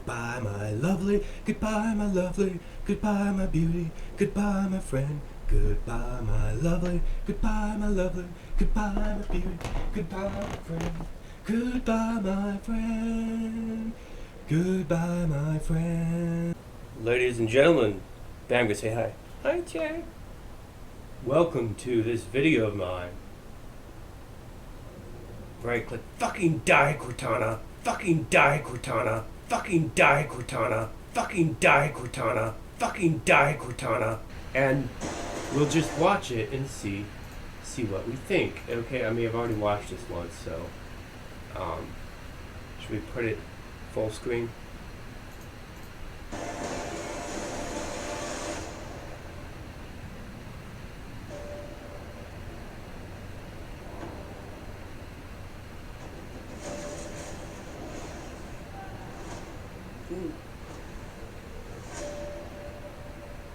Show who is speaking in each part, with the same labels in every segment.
Speaker 1: Goodbye, my lovely, goodbye, my lovely, goodbye, my beauty, goodbye, my friend. Goodbye, my lovely, goodbye, my lovely, goodbye, my beauty, goodbye, my friend. Goodbye, my friend. Goodbye, my friend. Ladies and gentlemen, Bam, go say hi. Hi, Jack. Welcome to this video of mine. Right click. Fucking die, Cortana. Fucking die, Cortana. Fucking die, Cortana. Fucking die, Cortana. Fucking die, Cortana. And we'll just watch it and see what we think. Okay, I mean, I've already watched this once, so should we put it full screen?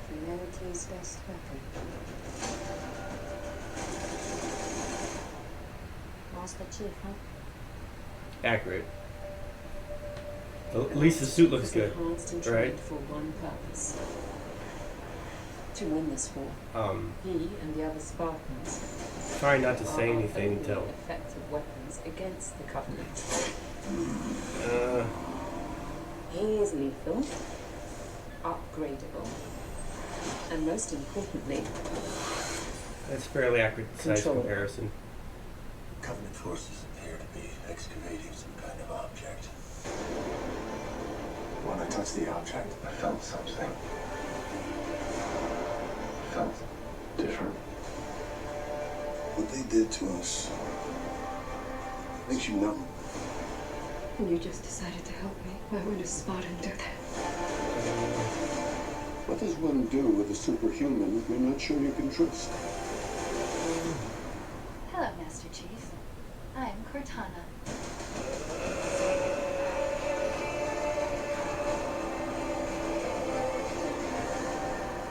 Speaker 2: Humanity's best weapon. Master Chief, huh?
Speaker 1: Accurate. At least the suit looks good, right?
Speaker 2: For one purpose. To win this war. He and the other Spartans.
Speaker 1: Try not to say anything until.
Speaker 2: Effective weapons against the Covenant. He is lethal, upgradable, and most importantly,
Speaker 1: that's fairly accurate size comparison.
Speaker 3: Covenant forces appear to be excavating some kind of object. When I touched the object, I felt something. It felt different. What they did to us makes you numb.
Speaker 2: and you just decided to help me. Why would a Spartan do that?
Speaker 3: What does one do with a superhuman you're not sure you can trust?
Speaker 4: Hello, Master Chief. I am Cortana.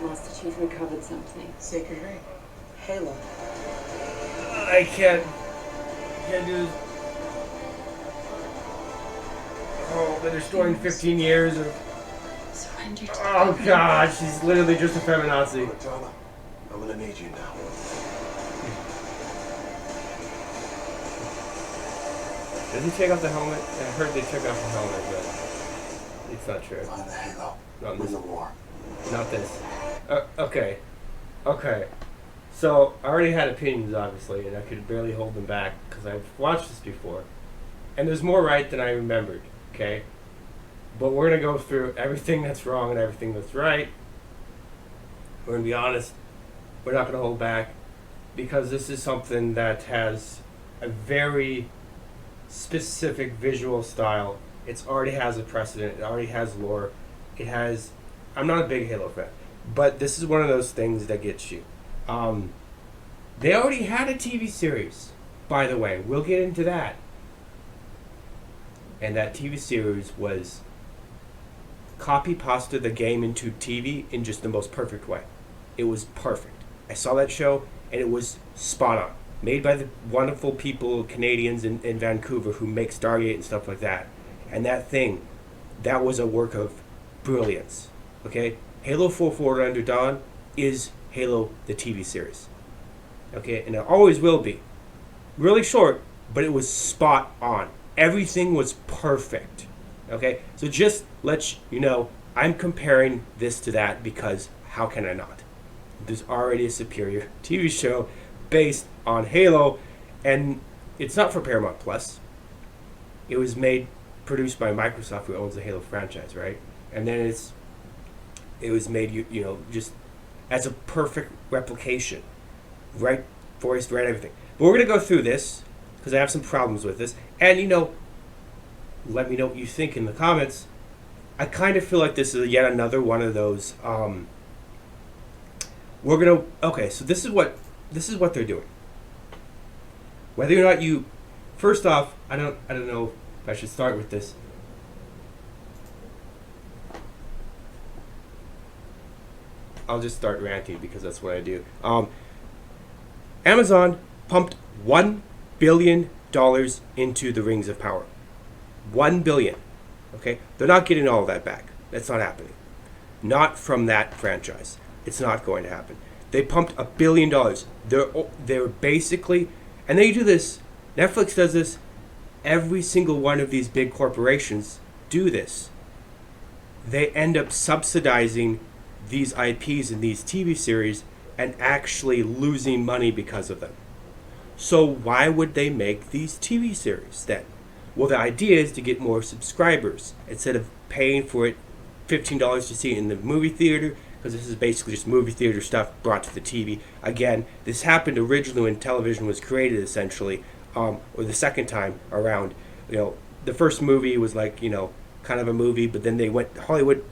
Speaker 2: Master Chief recovered something.
Speaker 5: Sacred ring. Halo.
Speaker 1: I can't do this. Oh, they're destroying 15 years of...
Speaker 4: Surrender to
Speaker 1: Oh god, she's literally just a feminazi.
Speaker 3: Cortana, I'm gonna need you now.
Speaker 1: Does he take off the helmet? I heard they took off the helmet, but it's not true.
Speaker 3: Find the Halo.
Speaker 1: Not
Speaker 3: Win
Speaker 1: this.
Speaker 3: the war.
Speaker 1: Not this. Okay. So, I already had opinions, obviously, and I could barely hold them back, because I've watched this before. And there's more right than I remembered, okay? But we're going to go through everything that's wrong and everything that's right. We're going to be honest. We're not going to hold back, because this is something that has a very specific visual style. It already has a precedent. It already has lore. It has... I'm not a big Halo fan, but this is one of those things that gets you. They already had a TV series, by the way. We'll get into that. And that TV series was copy-pasted the game into TV in just the most perfect way. It was perfect. I saw that show, and it was spot on. Made by the wonderful people, Canadians in Vancouver, who make Stargate and stuff like that. And that thing, that was a work of brilliance. Okay? Halo 4 Forward Under Dawn is Halo the TV series. Okay? And it always will be. Really short, but it was spot on. Everything was perfect. Okay? So just let you know, I'm comparing this to that because how can I not? There's already a superior TV show based on Halo, and it's not for Paramount Plus. It was produced by Microsoft, who owns the Halo franchise, right? And then it was made, you know, just as a perfect replication, right? Voiced, right, everything. But we're gonna go through this because I have some problems with this, and you know, let me know what you think in the comments. I kind of feel like this is yet another one of those. Okay, so this is what they're doing. Whether or not you, first off, I don't know if I should start with this. I'll just start ranting because that's what I do. Amazon pumped $1 billion into the Rings of Power. $1 billion. Okay? They're not getting all of that back. That's not happening. Not from that franchise. It's not going to happen. They pumped $1 billion. They're basically, and they do this. Netflix does this. Every single one of these big corporations do this. They end up subsidizing these IPs and these TV series and actually losing money because of them. So why would they make these TV series then? Well, the idea is to get more subscribers instead of paying for it $15 to see it in the movie theater, because this is basically just movie theater stuff brought to the TV. Again, this happened originally when television was created, essentially, or the second time around. The first movie was like, kind of a movie, but then Hollywood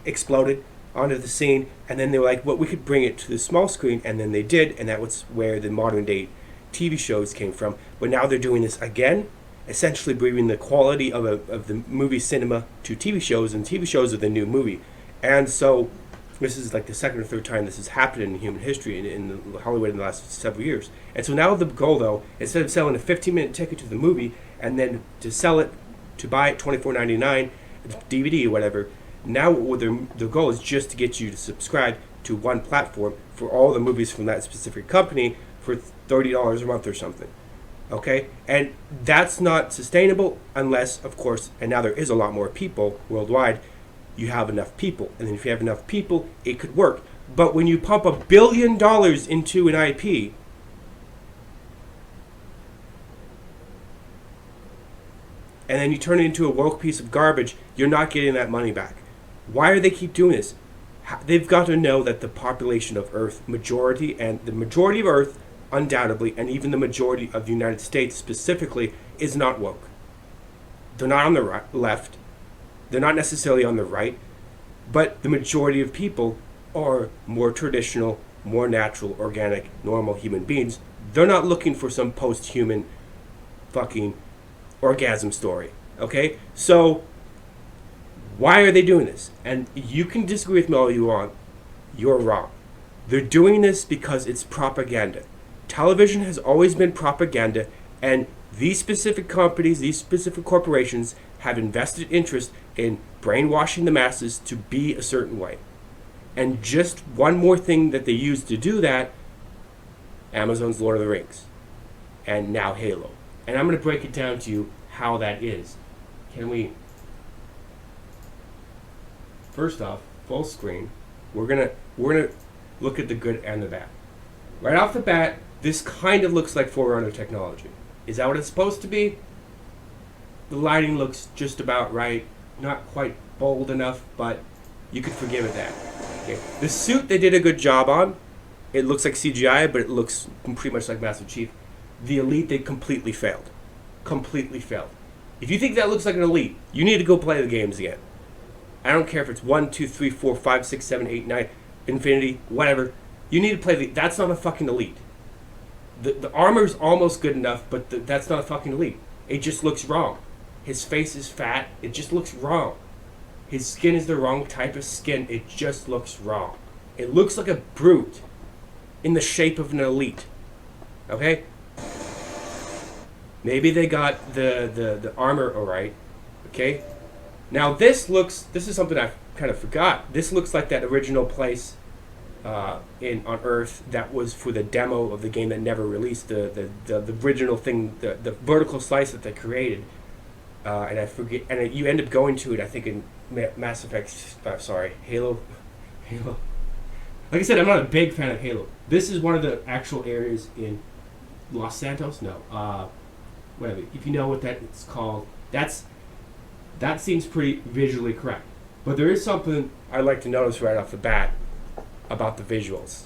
Speaker 1: exploded onto the scene, and then they were like, well, we could bring it to the small screen, and then they did, and that was where the modern day TV shows came from. But now they're doing this again, essentially bringing the quality of the movie cinema to TV shows, and TV shows are the new movie. And so this is like the second or third time this has happened in human history in Hollywood in the last several years. And so now the goal, though, instead of selling a 15-minute ticket to the movie and then to sell it, to buy it $24.99, DVD or whatever, now their goal is just to get you to subscribe to one platform for all the movies from that specific company for $30 a month or something. Okay? And that's not sustainable unless, of course, and now there is a lot more people worldwide, you have enough people. And then if you have enough people, it could work. But when you pump $1 billion into an IP, and then you turn it into a woke piece of garbage, you're not getting that money back. Why do they keep doing this? They've got to know that the population of Earth, the majority of Earth, undoubtedly, and even the majority of the United States specifically, is not woke. They're not on the left. They're not necessarily on the right. But the majority of people are more traditional, more natural, organic, normal human beings. They're not looking for some post-human fucking orgasm story. Okay? So why are they doing this? And you can disagree with me all you want. You're wrong. They're doing this because it's propaganda. Television has always been propaganda, and these specific companies, these specific corporations have invested interest in brainwashing the masses to be a certain way. And just one more thing that they use to do that, Amazon's Lord of the Rings, and now Halo. And I'm going to break it down to you how that is. Can we... First off, full screen. We're gonna look at the good and the bad. Right off the bat, this kind of looks like Forerunner technology. Is that what it's supposed to be? The lighting looks just about right. Not quite bold enough, but you could forgive it that. Okay. The suit they did a good job on. It looks like CGI, but it looks pretty much like Master Chief. The Elite, they completely failed. Completely failed. If you think that looks like an Elite, you need to go play the games again. I don't care if it's 1, 2, 3, 4, 5, 6, 7, 8, 9, Infinity, whatever. You need to play that's not a fucking Elite. The armor's almost good enough, but that's not a fucking Elite. It just looks wrong. His face is fat. It just looks wrong. His skin is the wrong type of skin. It just looks wrong. It looks like a brute in the shape of an Elite. Okay? Maybe they got the armor alright. Okay? Now this is something I kind of forgot. This looks like that original place on Earth that was for the demo of the game that never released, the original thing, the vertical slice that they created. And I forget, and you end up going to it, I think, in Mass Effect, Halo. Like I said, I'm not a big fan of Halo. This is one of the actual areas in Los Santos? No. Whatever. If you know what that's called, that seems pretty visually correct. But there is something I'd like to notice right off the bat about the visuals.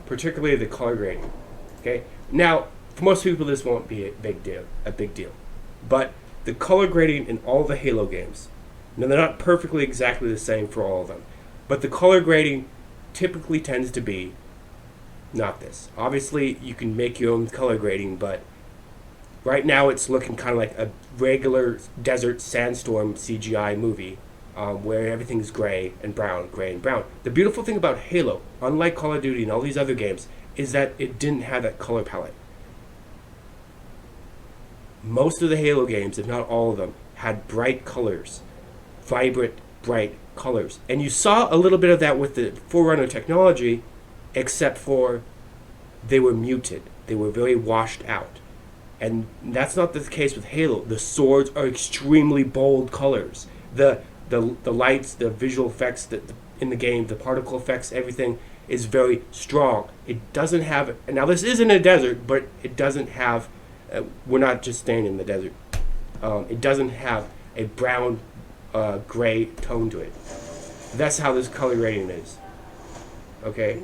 Speaker 1: Particularly the color grading. Okay? Now, for most people this won't be a big deal. But the color grading in all the Halo games, now they're not perfectly exactly the same for all of them, but the color grading typically tends to be not this. Obviously, you can make your own color grading, but right now it's looking kind of like a regular desert sandstorm CGI movie where everything's gray and brown. The beautiful thing about Halo, unlike Call of Duty and all these other games, is that it didn't have that color palette. Most of the Halo games, if not all of them, had bright colors, vibrant, bright colors. And you saw a little bit of that with the Forerunner technology, except for they were muted. They were very washed out. And that's not the case with Halo. The swords are extremely bold colors. The lights, the visual effects in the game, the particle effects, everything is very strong. It doesn't have, now this isn't a desert, but it doesn't have, we're not just staying in the desert. It doesn't have a brown, gray tone to it. That's how this color grading is. Okay?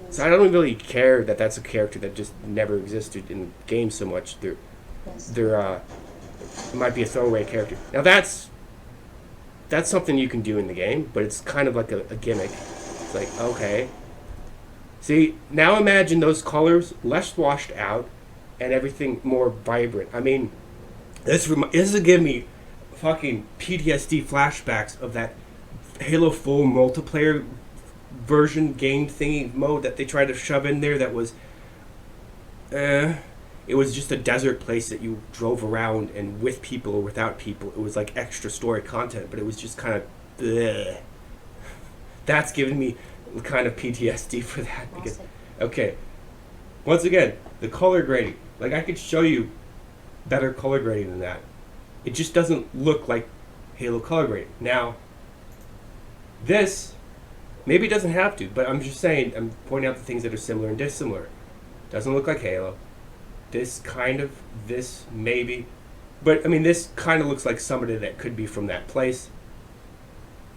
Speaker 1: So I don't really care that that's a character that just never existed in the game so much. It might be a throwaway character. Now that's something you can do in the game, but it's kind of like a gimmick. It's like, okay. See, now imagine those colors less washed out and everything more vibrant. I mean, this is giving me fucking PTSD flashbacks of that Halo 4 multiplayer version game thingy mode that they tried to shove in there that was it was just a desert place that you drove around, and with people or without people. It was like extra story content, but it was just kind of that's giving me kind of PTSD for that. Because, okay, once again, the color grading, like I could show you better color grading than that. It just doesn't look like Halo color grading. Now this, maybe it doesn't have to, but I'm just saying, I'm pointing out the things that are similar and dissimilar. Doesn't look like Halo. This maybe. But, I mean, this kind of looks like somebody that could be from that place.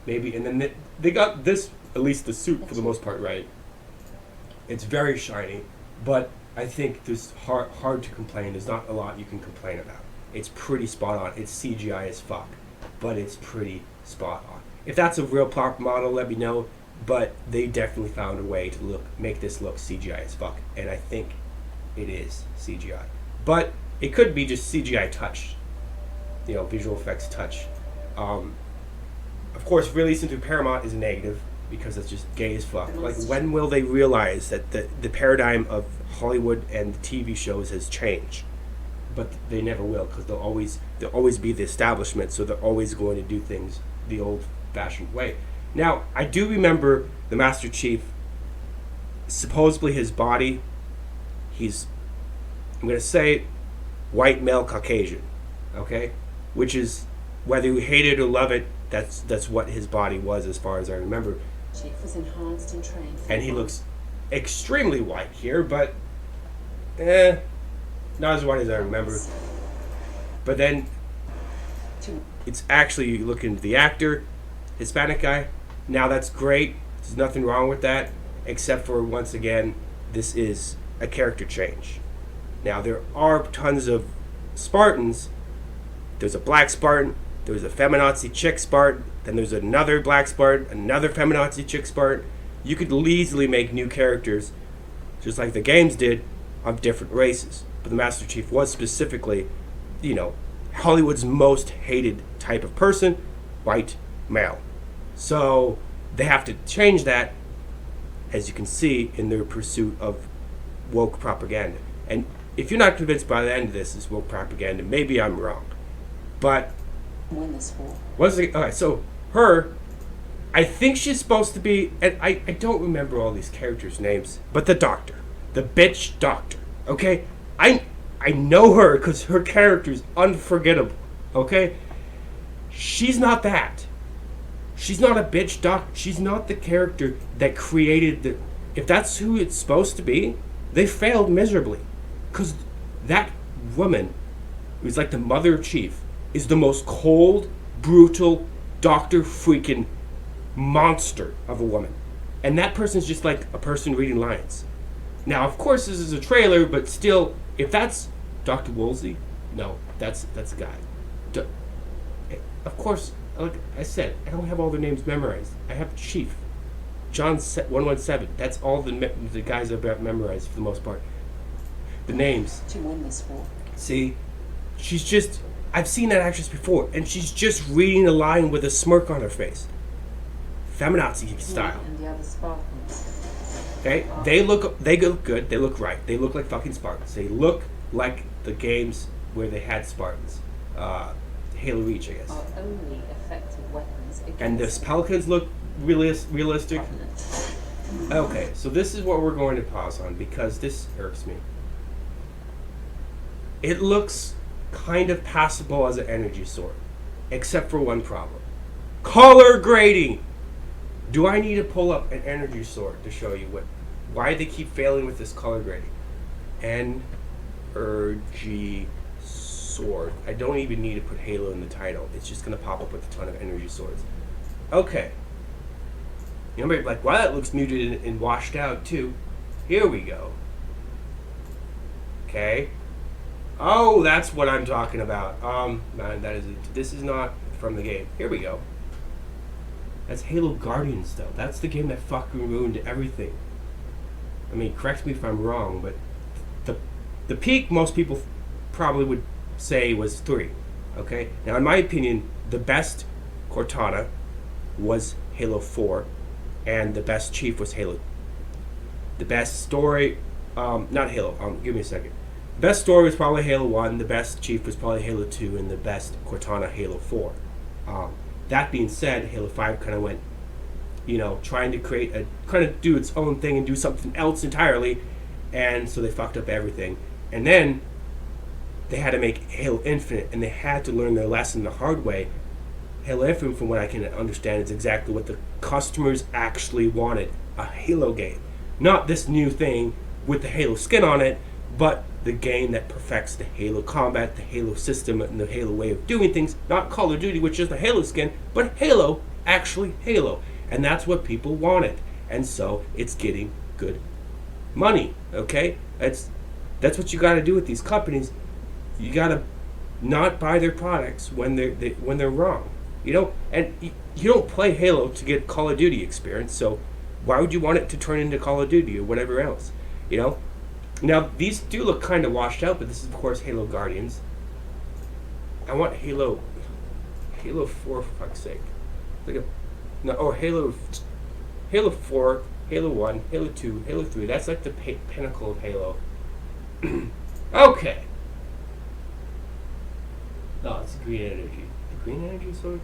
Speaker 1: Maybe. And then they got this, at least the suit for the most part, right. It's very shiny, but I think there's hard to complain. There's not a lot you can complain about. It's pretty spot on. It's CGI as fuck, but it's pretty spot on. If that's a real prop model, let me know. But they definitely found a way to make this look CGI as fuck, and I think it is CGI. But it could be just CGI touch, visual effects touch. Of course, releasing through Paramount is a negative because it's just gay as fuck. Like, when will they realize that the paradigm of Hollywood and the TV shows has changed? But they never will, because they'll always be the establishment, so they're always going to do things the old-fashioned way. Now, I do remember the Master Chief, supposedly his body, I'm going to say white male Caucasian, okay? Which is, whether you hate it or love it, that's what his body was as far as I remember.
Speaker 2: Chief was enhanced and trained.
Speaker 1: And he looks extremely white here, but not as white as I remember. But then it's actually, you look into the actor, Hispanic guy. Now that's great. There's nothing wrong with that, except for, once again, this is a character change. Now there are tons of Spartans. There's a black Spartan, there's a feminazi chick Spartan, then there's another black Spartan, another feminazi chick Spartan. You could easily make new characters, just like the games did, of different races. But the Master Chief was specifically, Hollywood's most hated type of person, white male. So they have to change that, as you can see, in their pursuit of woke propaganda. And if you're not convinced by the end of this is woke propaganda, maybe I'm wrong. But
Speaker 2: win this war.
Speaker 1: Alright, so her, I think she's supposed to be, and I don't remember all these characters' names, but the doctor, the bitch doctor, okay? I know her because her character is unforgettable, okay? She's not that. She's not a bitch doctor. She's not the character that created the... If that's who it's supposed to be, they failed miserably. Because that woman, who's like the mother of Chief, is the most cold, brutal, doctor freaking monster of a woman. And that person's just like a person reading lines. Now, of course, this is a trailer, but still, if that's Dr. Woolsey, no, that's a guy. Of course, like I said, I don't have all their names memorized. I have Chief, John 117. That's all the guys I've memorized for the most part. The names.
Speaker 2: To win this war.
Speaker 1: See, she's just... I've seen that actress before, and she's just reading a line with a smirk on her face. Feminazi style.
Speaker 2: And the other Spartans.
Speaker 1: Okay, they look good. They look right. They look like fucking Spartans. They look like the games where they had Spartans. Halo Reach, I guess.
Speaker 2: Our only effective weapons against
Speaker 1: And the Pelicans look realistic.
Speaker 2: Covenant.
Speaker 1: Okay, so this is what we're going to pause on because this irks me. It looks kind of passable as an energy sword, except for one problem. Color grading! Do I need to pull up an energy sword to show you why they keep failing with this color grading? Energy sword. I don't even need to put Halo in the title. It's just going to pop up with a ton of energy swords. Okay. You know, like, wow, that looks muted and washed out too. Here we go. Okay. Oh, that's what I'm talking about. Man, this is not from the game. Here we go. That's Halo Guardians, though. That's the game that fucking ruined everything. I mean, correct me if I'm wrong, but the peak most people probably would say was 3. Okay? Now, in my opinion, the best Cortana was Halo 4, and the best Chief was Halo. The best story, not Halo, give me a second. The best story was probably Halo 1, the best Chief was probably Halo 2, and the best Cortana, Halo 4. That being said, Halo 5 kind of went, trying to kind of do its own thing and do something else entirely, and so they fucked up everything. And then they had to make Halo Infinite, and they had to learn their lesson the hard way. Halo Infinite, from what I can understand, is exactly what the customers actually wanted. A Halo game. Not this new thing with the Halo skin on it, but the game that perfects the Halo combat, the Halo system, and the Halo way of doing things. Not Call of Duty, which is the Halo skin, but Halo, actually Halo. And that's what people wanted. And so it's getting good money, okay? That's what you got to do with these companies. You got to not buy their products when they're wrong. And you don't play Halo to get Call of Duty experience, so why would you want it to turn into Call of Duty or whatever else? Now, these do look kind of washed out, but this is, of course, Halo Guardians. I want Halo 4, for fuck's sake. Halo 4, Halo 1, Halo 2, Halo 3. That's like the pinnacle of Halo. Okay. No, it's green energy. The green energy sword?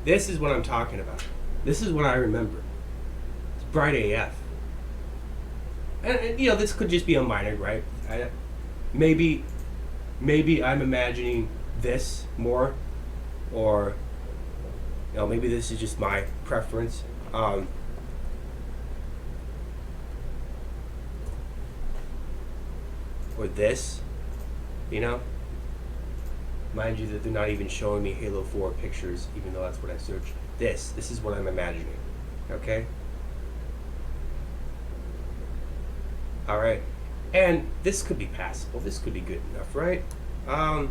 Speaker 1: This is what I'm talking about. This is what I remember. It's bright AF. And this could just be a minor gripe. Maybe I'm imagining this more, or maybe this is just my preference. Or this, mind you that they're not even showing me Halo 4 pictures, even though that's what I searched. This is what I'm imagining. Okay? Alright. And this could be passable. This could be good enough, right? I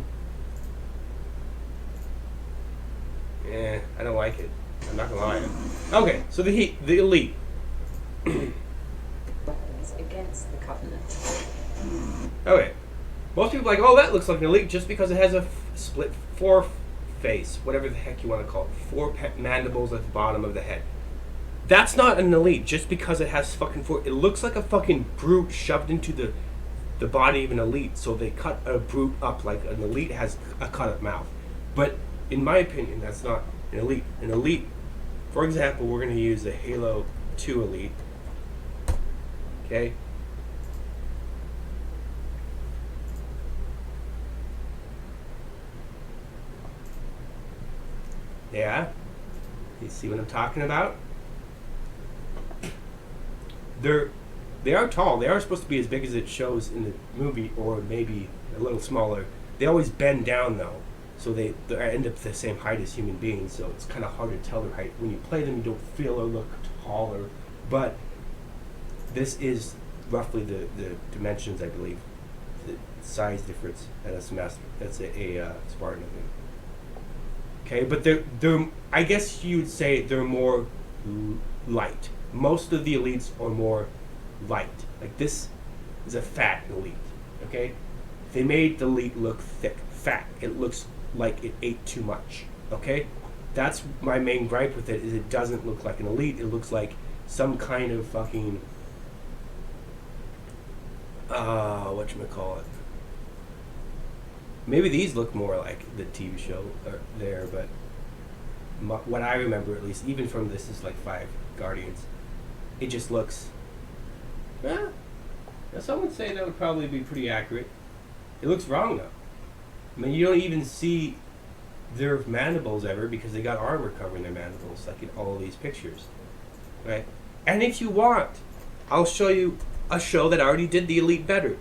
Speaker 1: don't like it. I'm not gonna lie. Okay, so the elite.
Speaker 2: Weapons against the Covenant.
Speaker 1: Okay. Most people are like, oh, that looks like an elite just because it has a split 4 face, whatever the heck you want to call it. 4 mandibles at the bottom of the head. That's not an elite just because it has fucking 4. It looks like a fucking brute shoved into the body of an elite, so they cut a brute up like an elite has a cut up mouth. But in my opinion, that's not an elite. An elite, for example, we're going to use a Halo 2 elite. Okay? Yeah? You see what I'm talking about? They are tall. They are supposed to be as big as it shows in the movie, or maybe a little smaller. They always bend down, though. So they end up the same height as human beings, so it's kind of hard to tell their height. When you play them, you don't feel or look taller. But this is roughly the dimensions, I believe. The size difference. That's a Spartan, I think. Okay, but they're I guess you would say they're more light. Most of the elites are more light. Like this is a fat elite. Okay, they made the elite look thick, fat. It looks like it ate too much. Okay, that's my main gripe with it, is it doesn't look like an elite. It looks like some kind of fucking whatchamacallit. Maybe these look more like the TV show there, but what I remember, at least, even from this is like 5 Guardians, it just looks. Yeah, some would say that would probably be pretty accurate. It looks wrong though. I mean, you don't even see their mandibles ever because they got armor covering their mandibles, like in all of these pictures, right? And if you want, I'll show you a show that already did the Elite better.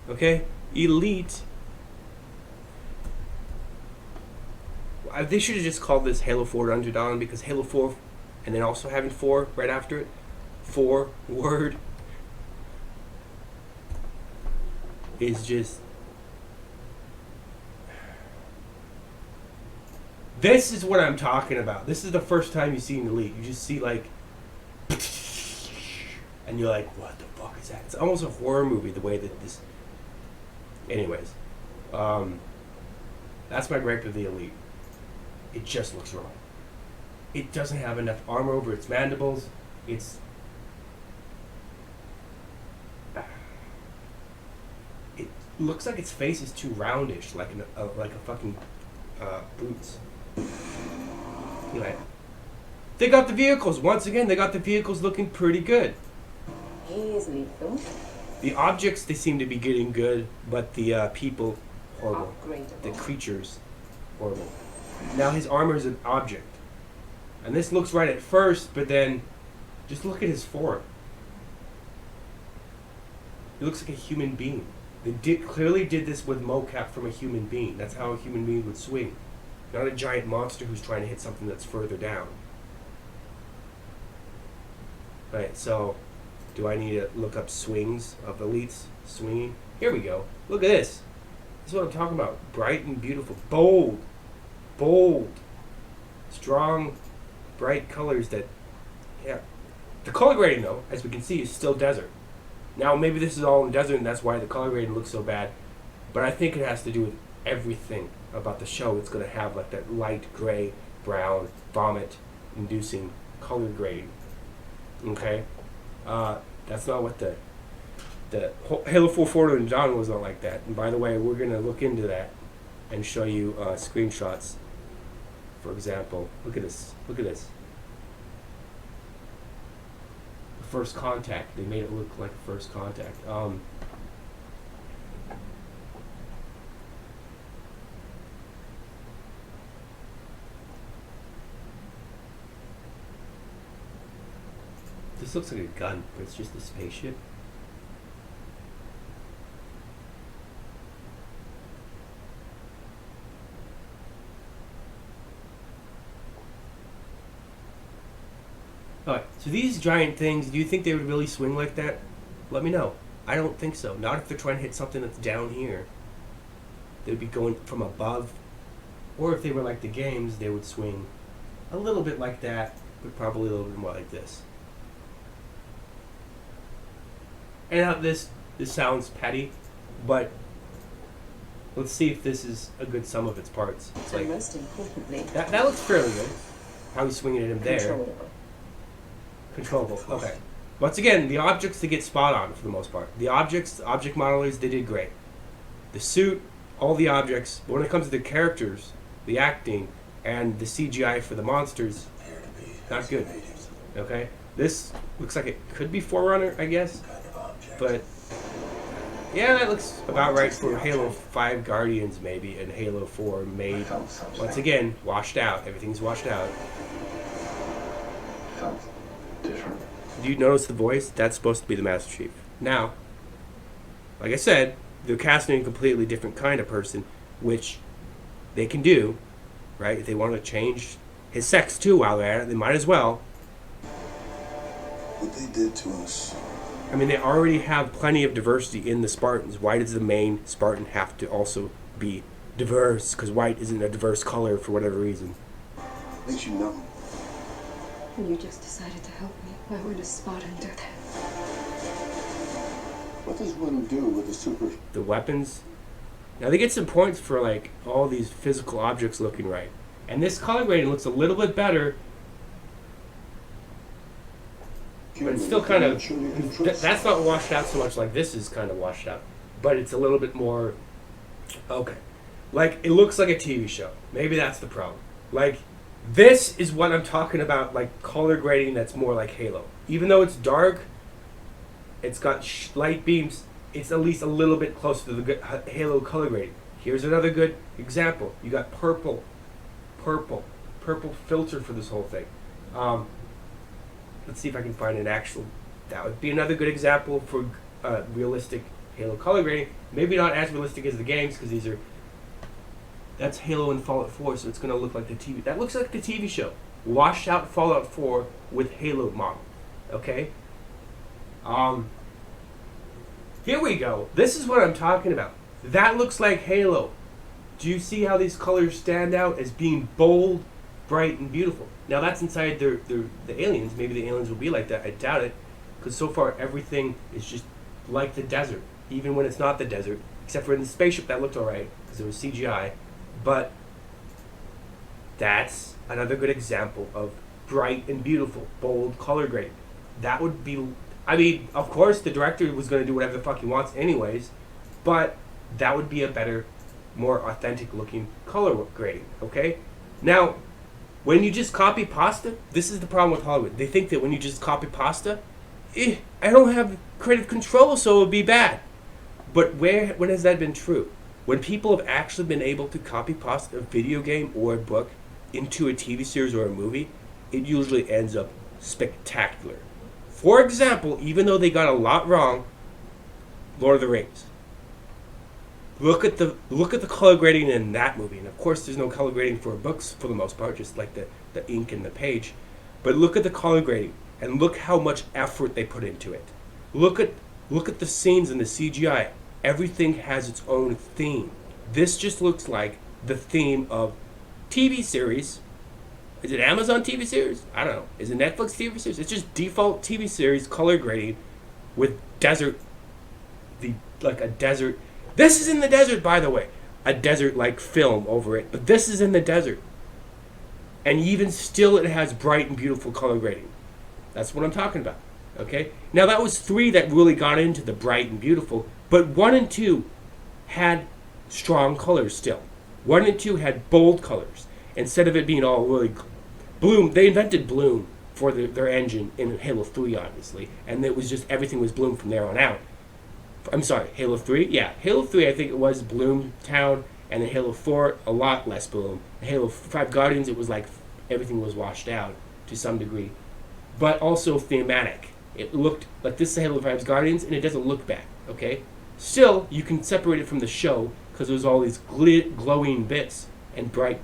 Speaker 1: Okay, Elite. They should have just called this Halo 4 Underdog, because Halo 4, and then also having 4 right after it, 4 word, is just. This is what I'm talking about. This is the first time you see an Elite. You just see like, and you're like, what the fuck is that? It's almost a horror movie the way that this. Anyways, that's my gripe with the Elite. It just looks wrong. It doesn't have enough armor over its mandibles. It looks like its face is too roundish, like a fucking boots. Anyway, they got the vehicles. Once again, they got the vehicles looking pretty good.
Speaker 2: He is lethal.
Speaker 1: The objects, they seem to be getting good, but the people, horrible.
Speaker 2: Upgradable.
Speaker 1: The creatures, horrible. Now his armor is an object. And this looks right at first, but then just look at his form. He looks like a human being. They clearly did this with mocap from a human being. That's how a human being would swing. Not a giant monster who's trying to hit something that's further down. Right, so do I need to look up swings of elites swinging? Here we go. Look at this. This is what I'm talking about. Bright and beautiful. Bold. Bold. Strong, bright colors that, yeah. The color grading, though, as we can see, is still desert. Now, maybe this is all in desert, and that's why the color grading looks so bad. But I think it has to do with everything about the show. It's going to have like that light gray, brown, vomit-inducing color grading. Okay? That's not what the Halo 4 Forward and John was not like that. And by the way, we're going to look into that and show you screenshots. For example, look at this. Look at this. First Contact. They made it look like First Contact. This looks like a gun, but it's just a spaceship. Alright, so these giant things, do you think they would really swing like that? Let me know. I don't think so. Not if they're trying to hit something that's down here. They'd be going from above. Or if they were like the games, they would swing a little bit like that, but probably a little bit more like this. And now this sounds petty, but let's see if this is a good sum of its parts. It's
Speaker 2: And
Speaker 1: like,
Speaker 2: most importantly,
Speaker 1: that looks fairly good. How he's swinging at him there.
Speaker 2: controllable.
Speaker 1: Controllable. Okay. Once again, the objects, they get spot on for the most part. The objects, object modelers, they did great. The suit, all the objects. But when it comes to the characters, the acting, and the CGI for the monsters, not good. Okay? This looks like it could be Forerunner, I guess. But, yeah, that looks about right for Halo 5 Guardians, maybe, and Halo 4 made, once again, washed out. Everything's washed out.
Speaker 3: Different.
Speaker 1: Do you notice the voice? That's supposed to be the Master Chief. Now, like I said, they're casting a completely different kind of person, which they can do, right? If they want to change his sex too while they're at it, they might as well.
Speaker 3: What they did to us.
Speaker 1: I mean, they already have plenty of diversity in the Spartans. Why does the main Spartan have to also be diverse? Because white isn't a diverse color for whatever reason.
Speaker 3: Makes you numb.
Speaker 2: And you just decided to help me. Why would a Spartan do that?
Speaker 3: What does one do with the super?
Speaker 1: The weapons. Now, they get some points for, like, all these physical objects looking right. And this color grading looks a little bit better, but it's still kind of, that's not washed out so much like this is kind of washed out. But it's a little bit more, okay. Like, it looks like a TV show. Maybe that's the problem. Like, this is what I'm talking about, like color grading that's more like Halo. Even though it's dark, it's got light beams, it's at least a little bit close to the good Halo color grading. Here's another good example. You got purple filter for this whole thing. Let's see if I can find an actual, that would be another good example for realistic Halo color grading. Maybe not as realistic as the games, because these are, that's Halo and Fallout 4, so it's going to look like the TV. That looks like the TV show. Washed out Fallout 4 with Halo model. Okay? Here we go. This is what I'm talking about. That looks like Halo. Do you see how these colors stand out as being bold, bright, and beautiful? Now that's inside the aliens. Maybe the aliens will be like that. I doubt it, because so far everything is just like the desert, even when it's not the desert, except for in the spaceship that looked alright, because it was CGI. But that's another good example of bright and beautiful, bold color grading. That would be, I mean, of course the director was going to do whatever the fuck he wants anyways, but that would be a better, more authentic looking color grading, okay? Now, when you just copy pasta, this is the problem with Hollywood. They think that when you just copy pasta, I don't have creative control, so it would be bad. But when has that been true? When people have actually been able to copy pasta a video game or a book into a TV series or a movie, it usually ends up spectacular. For example, even though they got a lot wrong, Lord of the Rings. Look at the color grading in that movie, and of course there's no color grading for books for the most part, just like the ink and the page. But look at the color grading, and look how much effort they put into it. Look at the scenes in the CGI. Everything has its own theme. This just looks like the theme of TV series. Is it Amazon TV series? I don't know. Is it Netflix TV series? It's just default TV series color grading with desert, like a desert. This is in the desert, by the way. A desert-like film over it, but this is in the desert. And even still, it has bright and beautiful color grading. That's what I'm talking about, okay? Now, that was 3 that really got into the bright and beautiful, but 1 and 2 had strong colors still. 1 and 2 had bold colors. Instead of it being all really bloom, they invented bloom for their engine in Halo 3, obviously, and it was just everything was bloom from there on out. I'm sorry, Halo 3? Yeah, Halo 3 I think it was Bloom Town, and then Halo 4 a lot less bloom. Halo 5 Guardians, it was like everything was washed out to some degree, but also thematic. It looked like this is Halo 5's Guardians, and it doesn't look bad, okay? Still, you can separate it from the show because there's all these glowing bits and bright.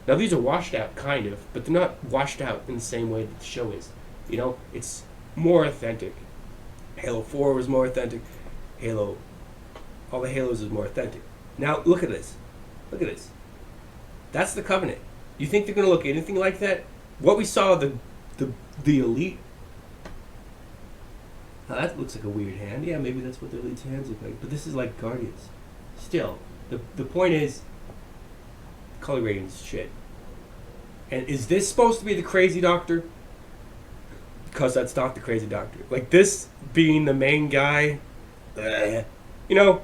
Speaker 1: Now these are washed out, kind of, but they're not washed out in the same way that the show is. You know, it's more authentic. Halo 4 was more authentic. All the Halos is more authentic. Now look at this. Look at this. That's the Covenant. You think they're going to look anything like that? What we saw, the Elite. Now that looks like a weird hand. Yeah, maybe that's what the Elite's hands look like. But this is like Guardians. Still, the point is, color grading is shit. And is this supposed to be the crazy doctor? Because that's not the crazy doctor. Like this being the main guy. You know,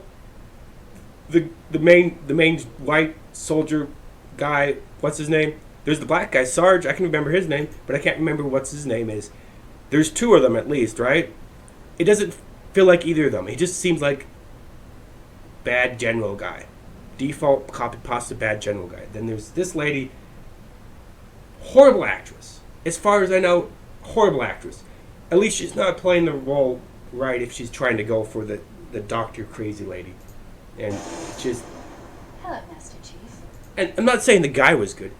Speaker 1: the main white soldier guy, what's his name? There's the black guy, Sarge, I can remember his name, but I can't remember what's his name is. There's 2 of them at least, right? It doesn't feel like either of them. He just seems like bad general guy. Default copy pasta bad general guy. Then there's this lady, horrible actress. As far as I know, horrible actress. At least she's not playing the role right if she's trying to go for the doctor crazy lady. And just...
Speaker 4: Hello, Master Chief.
Speaker 1: And I'm not saying the guy was good.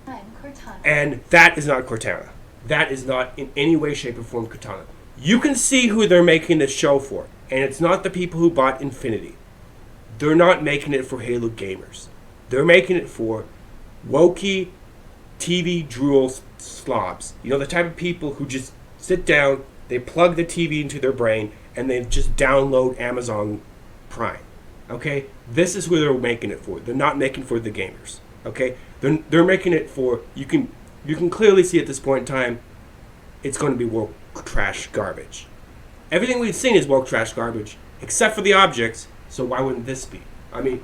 Speaker 4: I'm Cortana.
Speaker 1: And that is not Cortana. That is not in any way, shape, or form Cortana. You can see who they're making this show for. And it's not the people who bought Infinity. They're not making it for Halo gamers. They're making it for wokey TV drool slobs. You know, the type of people who just sit down, they plug the TV into their brain, and they just download Amazon Prime. Okay? This is who they're making it for. They're not making for the gamers. Okay? They're making it for you can clearly see at this point in time, it's going to be woke trash garbage. Everything we've seen is woke trash garbage, except for the objects. So why wouldn't this be? I mean,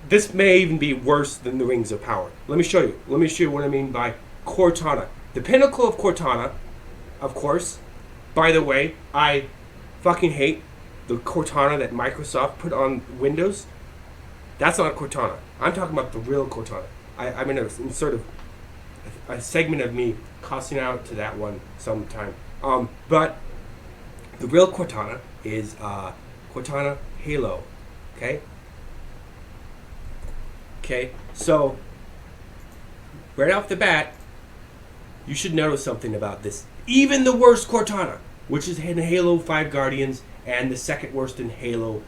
Speaker 1: this may even be worse than the Rings of Power. Let me show you. Let me show you what I mean by Cortana. The pinnacle of Cortana, of course. By the way, I fucking hate the Cortana that Microsoft put on Windows. That's not Cortana. I'm talking about the real Cortana. I'm in sort of a segment of me cussing out to that one sometime. But the real Cortana is Cortana Halo. Okay? Okay, so right off the bat, you should notice something about this. Even the worst Cortana, which is in Halo 5 Guardians and the second worst in Halo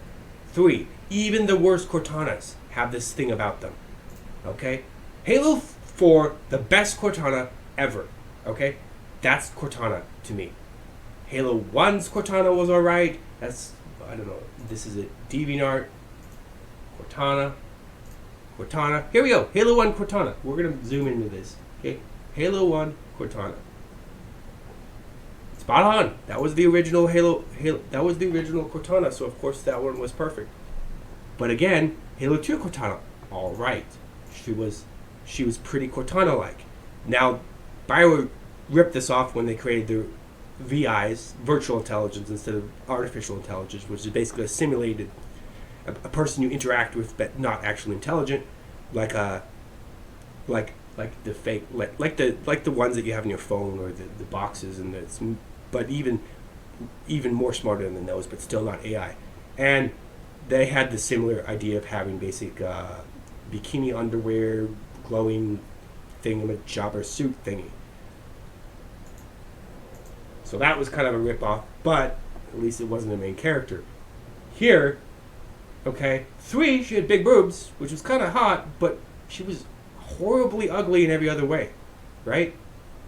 Speaker 1: 3, even the worst Cortanas have this thing about them. Okay? Halo 4, the best Cortana ever. Okay? That's Cortana to me. Halo 1's Cortana was alright. That's, I don't know, this is it. DeviantArt, Cortana. Here we go. Halo 1 Cortana. We're going to zoom into this. Okay? Halo 1 Cortana. Spot on. That was the original Halo. That was the original Cortana, so of course that one was perfect. But again, Halo 2 Cortana. All right. She was pretty Cortana-like. Now, BioWare ripped this off when they created the VIs, virtual intelligence, instead of artificial intelligence, which is basically a simulated a person you interact with but not actually intelligent, like the fake, like the ones that you have in your phone or the boxes, and but even more smarter than those, but still not AI. And they had the similar idea of having basic bikini underwear, glowing thingamajobber suit thingy. So that was kind of a rip-off, but at least it wasn't a main character. Here, okay, 3, she had big boobs, which was kind of hot, but she was horribly ugly in every other way, right?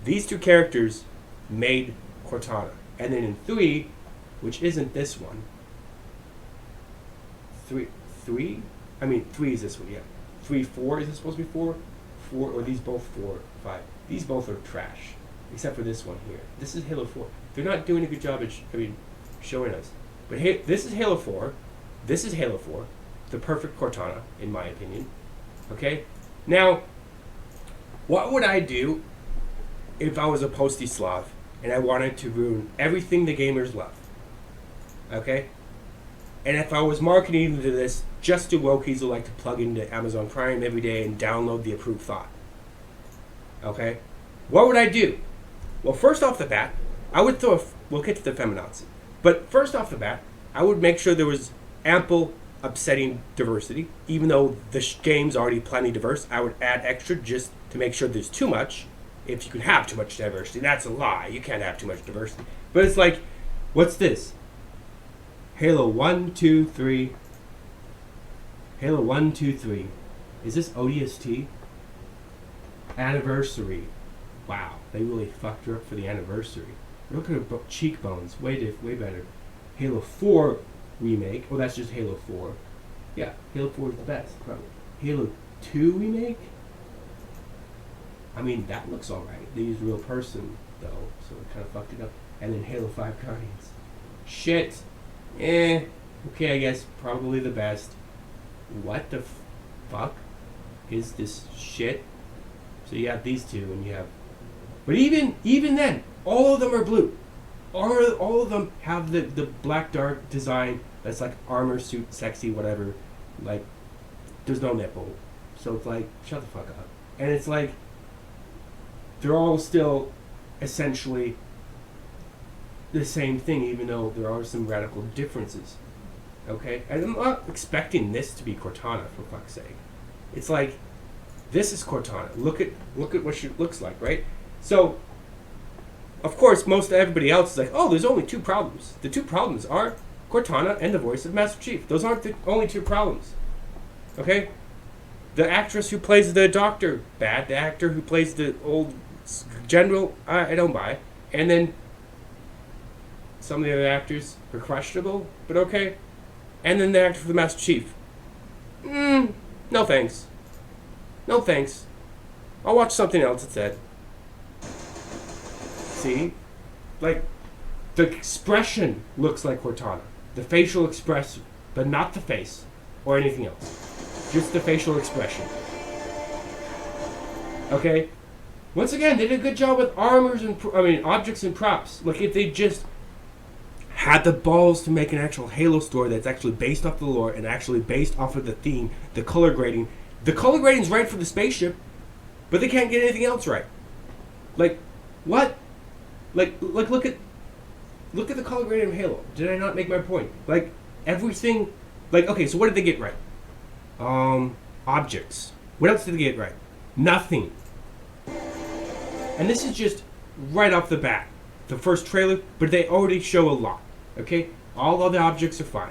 Speaker 1: These two characters made Cortana. And then in 3, which isn't this one, 3? I mean, 3 is this one, yeah. 3, 4, is this supposed to be 4? 4, or these both 4, 5. These both are trash, except for this one here. This is Halo 4. They're not doing a good job at showing us. But this is Halo 4. This is Halo 4. The perfect Cortana, in my opinion. Okay? Now, what would I do if I was a posty Slav and I wanted to ruin everything the gamers love? Okay? And if I was marketing to this just to wokies who like to plug into Amazon Prime every day and download the approved thought. Okay? What would I do? Well, first off the bat, I would we'll get to the feminazi. But first off the bat, I would make sure there was ample upsetting diversity. Even though the game's already plenty diverse, I would add extra just to make sure there's too much. If you can have too much diversity, that's a lie. You can't have too much diversity. But it's like, what's this? Halo 1, 2, 3. Halo 1, 2, 3. Is this ODST? Anniversary. Wow, they really fucked her up for the anniversary. Look at her cheekbones. Way better. Halo 4 remake. Oh, that's just Halo 4. Yeah, Halo 4 is the best, probably. Halo 2 remake? I mean, that looks alright. They used real person, though, so it kind of fucked it up. And then Halo 5 Guardians. Shit. Okay, I guess probably the best. What the fuck is this shit? So you have these two, and you have... But even then, all of them are blue. All of them have the black dark design that's like armor suit, sexy, whatever. Like, there's no nipple. So it's like, shut the fuck up. And it's like, they're all still essentially the same thing, even though there are some radical differences. Okay? And I'm not expecting this to be Cortana, for fuck's sake. It's like, this is Cortana. Look at what she looks like, right? So, of course, most everybody else is like, oh, there's only two problems. The two problems are Cortana and the voice of Master Chief. Those aren't the only two problems. Okay? The actress who plays the doctor, bad. The actor who plays the old general, I don't buy. And then some of the other actors are questionable, but okay. And then the actor for the Master Chief. No thanks. No thanks. I'll watch something else instead. See? Like, the expression looks like Cortana. The facial expression, but not the face or anything else. Just the facial expression. Okay? Once again, they did a good job with armors and, objects and props. Like, if they just had the balls to make an actual Halo story that's actually based off the lore and actually based off of the theme, the color grading. The color grading's right for the spaceship, but they can't get anything else right. Like, what? Like look at the color grading of Halo. Did I not make my point? Like, everything, like, okay, so what did they get right? Objects. What else did they get right? Nothing. And this is just right off the bat. The first trailer, but they already show a lot. Okay? All other objects are fine.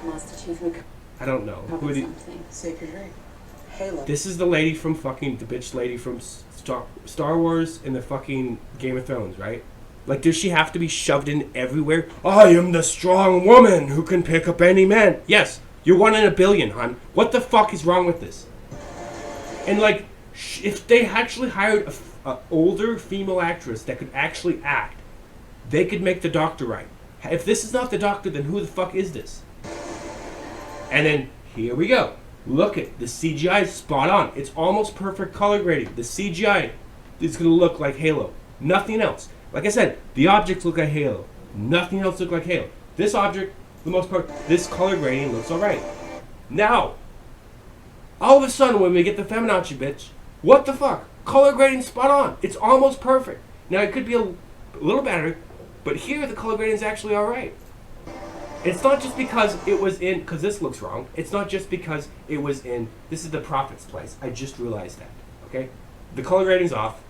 Speaker 2: Master Chief, we
Speaker 1: I don't know. Who
Speaker 2: covered
Speaker 1: did,
Speaker 2: something.
Speaker 5: Sacred Ring. Halo.
Speaker 1: this is the lady from fucking, the bitch lady from Star Wars and the fucking Game of Thrones, right? Like, does she have to be shoved in everywhere? I am the strong woman who can pick up any man. Yes, you're 1 in a billion, hon. What the fuck is wrong with this? And, like, if they actually hired a older female actress that could actually act, they could make the Doctor right. If this is not the Doctor, then who the fuck is this? And then, here we go. Look at the CGI is spot on. It's almost perfect color grading. The CGI is going to look like Halo. Nothing else. Like I said, the objects look like Halo. Nothing else look like Halo. This object, for the most part, this color grading looks alright. Now, all of a sudden when we get the feminazi bitch, what the fuck? Color grading spot on. It's almost perfect. Now it could be a little better, but here the color grading is actually alright. It's not just because it was in, because this looks wrong. It's not just because it was in, this is the Prophet's place. I just realized that. Okay? The color grading's off.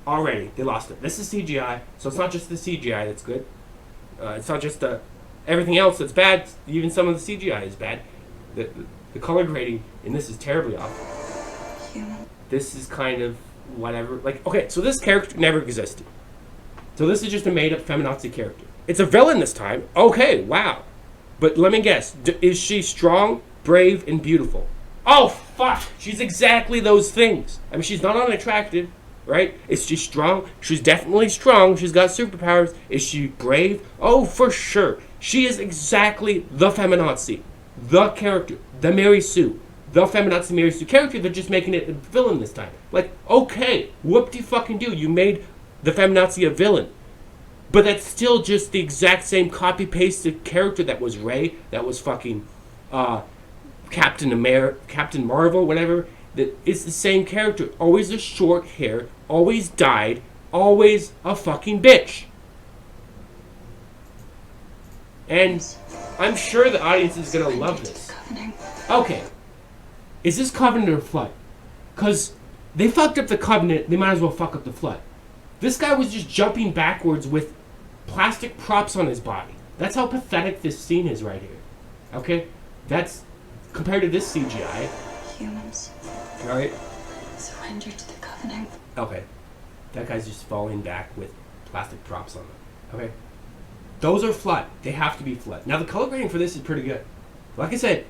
Speaker 1: Already. They lost it. This is CGI, so it's not just the CGI that's good. It's not just everything else that's bad. Even some of the CGI is bad. The color grading in this is terribly off. This is kind of whatever. Like, okay, so this character never existed. So this is just a made-up feminazi character. It's a villain this time. Okay, wow. But let me guess. Is she strong, brave, and beautiful? Oh, fuck. She's exactly those things. I mean, she's not unattractive, right? Is she strong? She's definitely strong. She's got superpowers. Is she brave? Oh, for sure. She is exactly the feminazi. The character. The Mary Sue. The feminazi Mary Sue character. They're just making it a villain this time. Like, okay. Whoop-de-fucking-do. You made the feminazi a villain. But that's still just the exact same copy-pasted character that was Rey, that was fucking Captain Marvel, whatever. That it's the same character. Always a short hair, always dyed, always a fucking bitch. And I'm sure the audience is gonna love this. Okay. Is this Covenant or Flood? Because they fucked up the Covenant, they might as well fuck up the Flood. This guy was just jumping backwards with plastic props on his body. That's how pathetic this scene is right here. Okay? That's compared to this CGI.
Speaker 4: Humans.
Speaker 1: Alright?
Speaker 4: Surrender to the Covenant.
Speaker 1: Okay. That guy's just falling back with plastic props on him. Okay? Those are Flood. They have to be Flood. Now the color grading for this is pretty good. Like I said,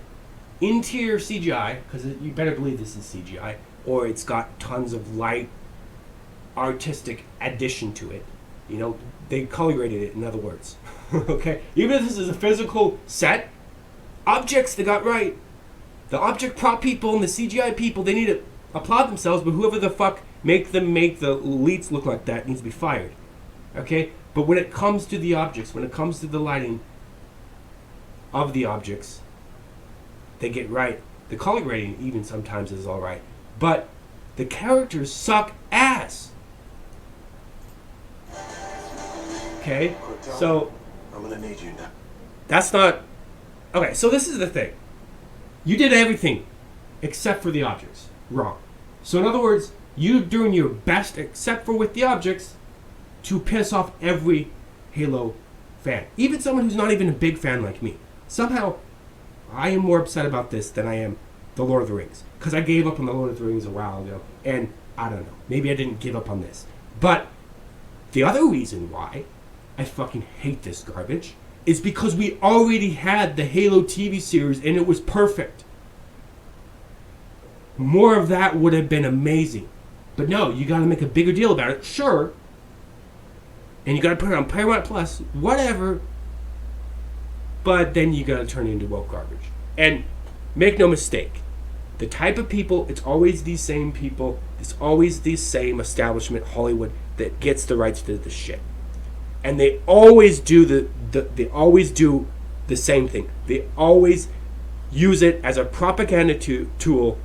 Speaker 1: interior CGI, because you better believe this is CGI, or it's got tons of light, artistic addition to it. You know, they color graded it, in other words. Okay? Even if this is a physical set, objects they got right. The object prop people and the CGI people, they need to applaud themselves, but whoever the fuck make the elites look like that needs to be fired. Okay? But when it comes to the objects, when it comes to the lighting of the objects, they get right. The color grading even sometimes is alright. But the characters suck ass. Okay? So
Speaker 3: I'm gonna need you now.
Speaker 1: that's not... Okay, so this is the thing. You did everything except for the objects. Wrong. So in other words, you're doing your best except for with the objects to piss off every Halo fan. Even someone who's not even a big fan like me. Somehow, I am more upset about this than I am The Lord of the Rings. Because I gave up on The Lord of the Rings a while ago. And I don't know. Maybe I didn't give up on this. But the other reason why I fucking hate this garbage is because we already had the Halo TV series and it was perfect. More of that would have been amazing. But no, you got to make a bigger deal about it. Sure. And you got to put it on Paramount Plus, whatever. But then you got to turn it into woke garbage. And make no mistake, the type of people, it's always these same people, it's always the same establishment, Hollywood, that gets the rights to the shit. And they always do they always do the same thing. They always use it as a propaganda tool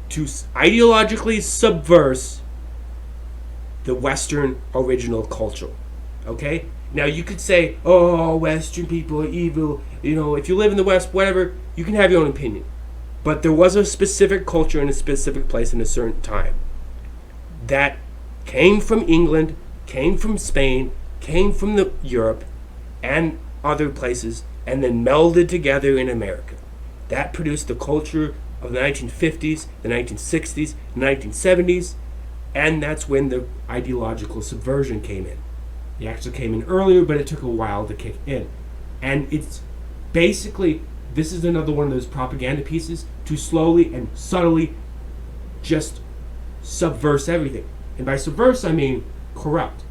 Speaker 1: to ideologically subvert the Western original culture. Okay? Now you could say, oh, Western people are evil. You know, if you live in the West, whatever, you can have your own opinion. But there was a specific culture in a specific place in a certain time that came from England, came from Spain, came from Europe and other places, and then melded together in America. That produced the culture of the 1950s, the 1960s, the 1970s, and that's when the ideological subversion came in. It actually came in earlier, but it took a while to kick in. And it's basically, this is another one of those propaganda pieces to slowly and subtly just subvert everything. And by subvert, I mean corrupt.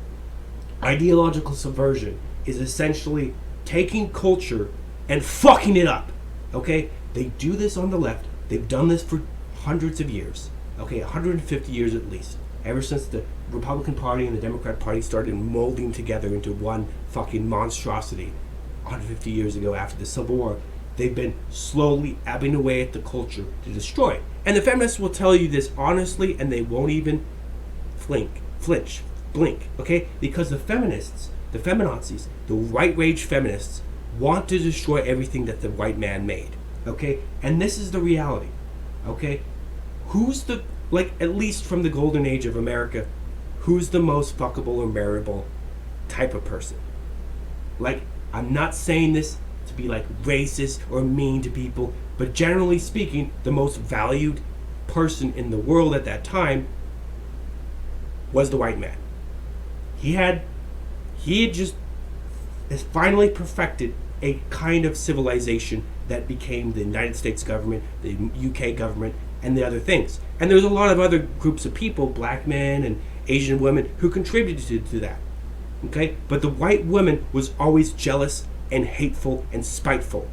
Speaker 1: Ideological subversion is essentially taking culture and fucking it up. Okay? They do this on the left. They've done this for hundreds of years. Okay, 150 years at least. Ever since the Republican Party and the Democrat Party started molding together into one fucking monstrosity 150 years ago after the Civil War, they've been slowly ebbing away at the culture to destroy it. And the feminists will tell you this honestly, and they won't even blink, okay? Because the feminists, the feminazis, the right rage feminists want to destroy everything that the white man made, okay? And this is the reality, okay? Who's the, like, at least from the golden age of America, who's the most fuckable or marriable type of person? Like, I'm not saying this to be like racist or mean to people, but generally speaking, the most valued person in the world at that time was the white man. He had just finally perfected a kind of civilization that became the United States government, the UK government, and the other things. And there's a lot of other groups of people, black men and Asian women, who contributed to that. Okay? But the white woman was always jealous and hateful and spiteful.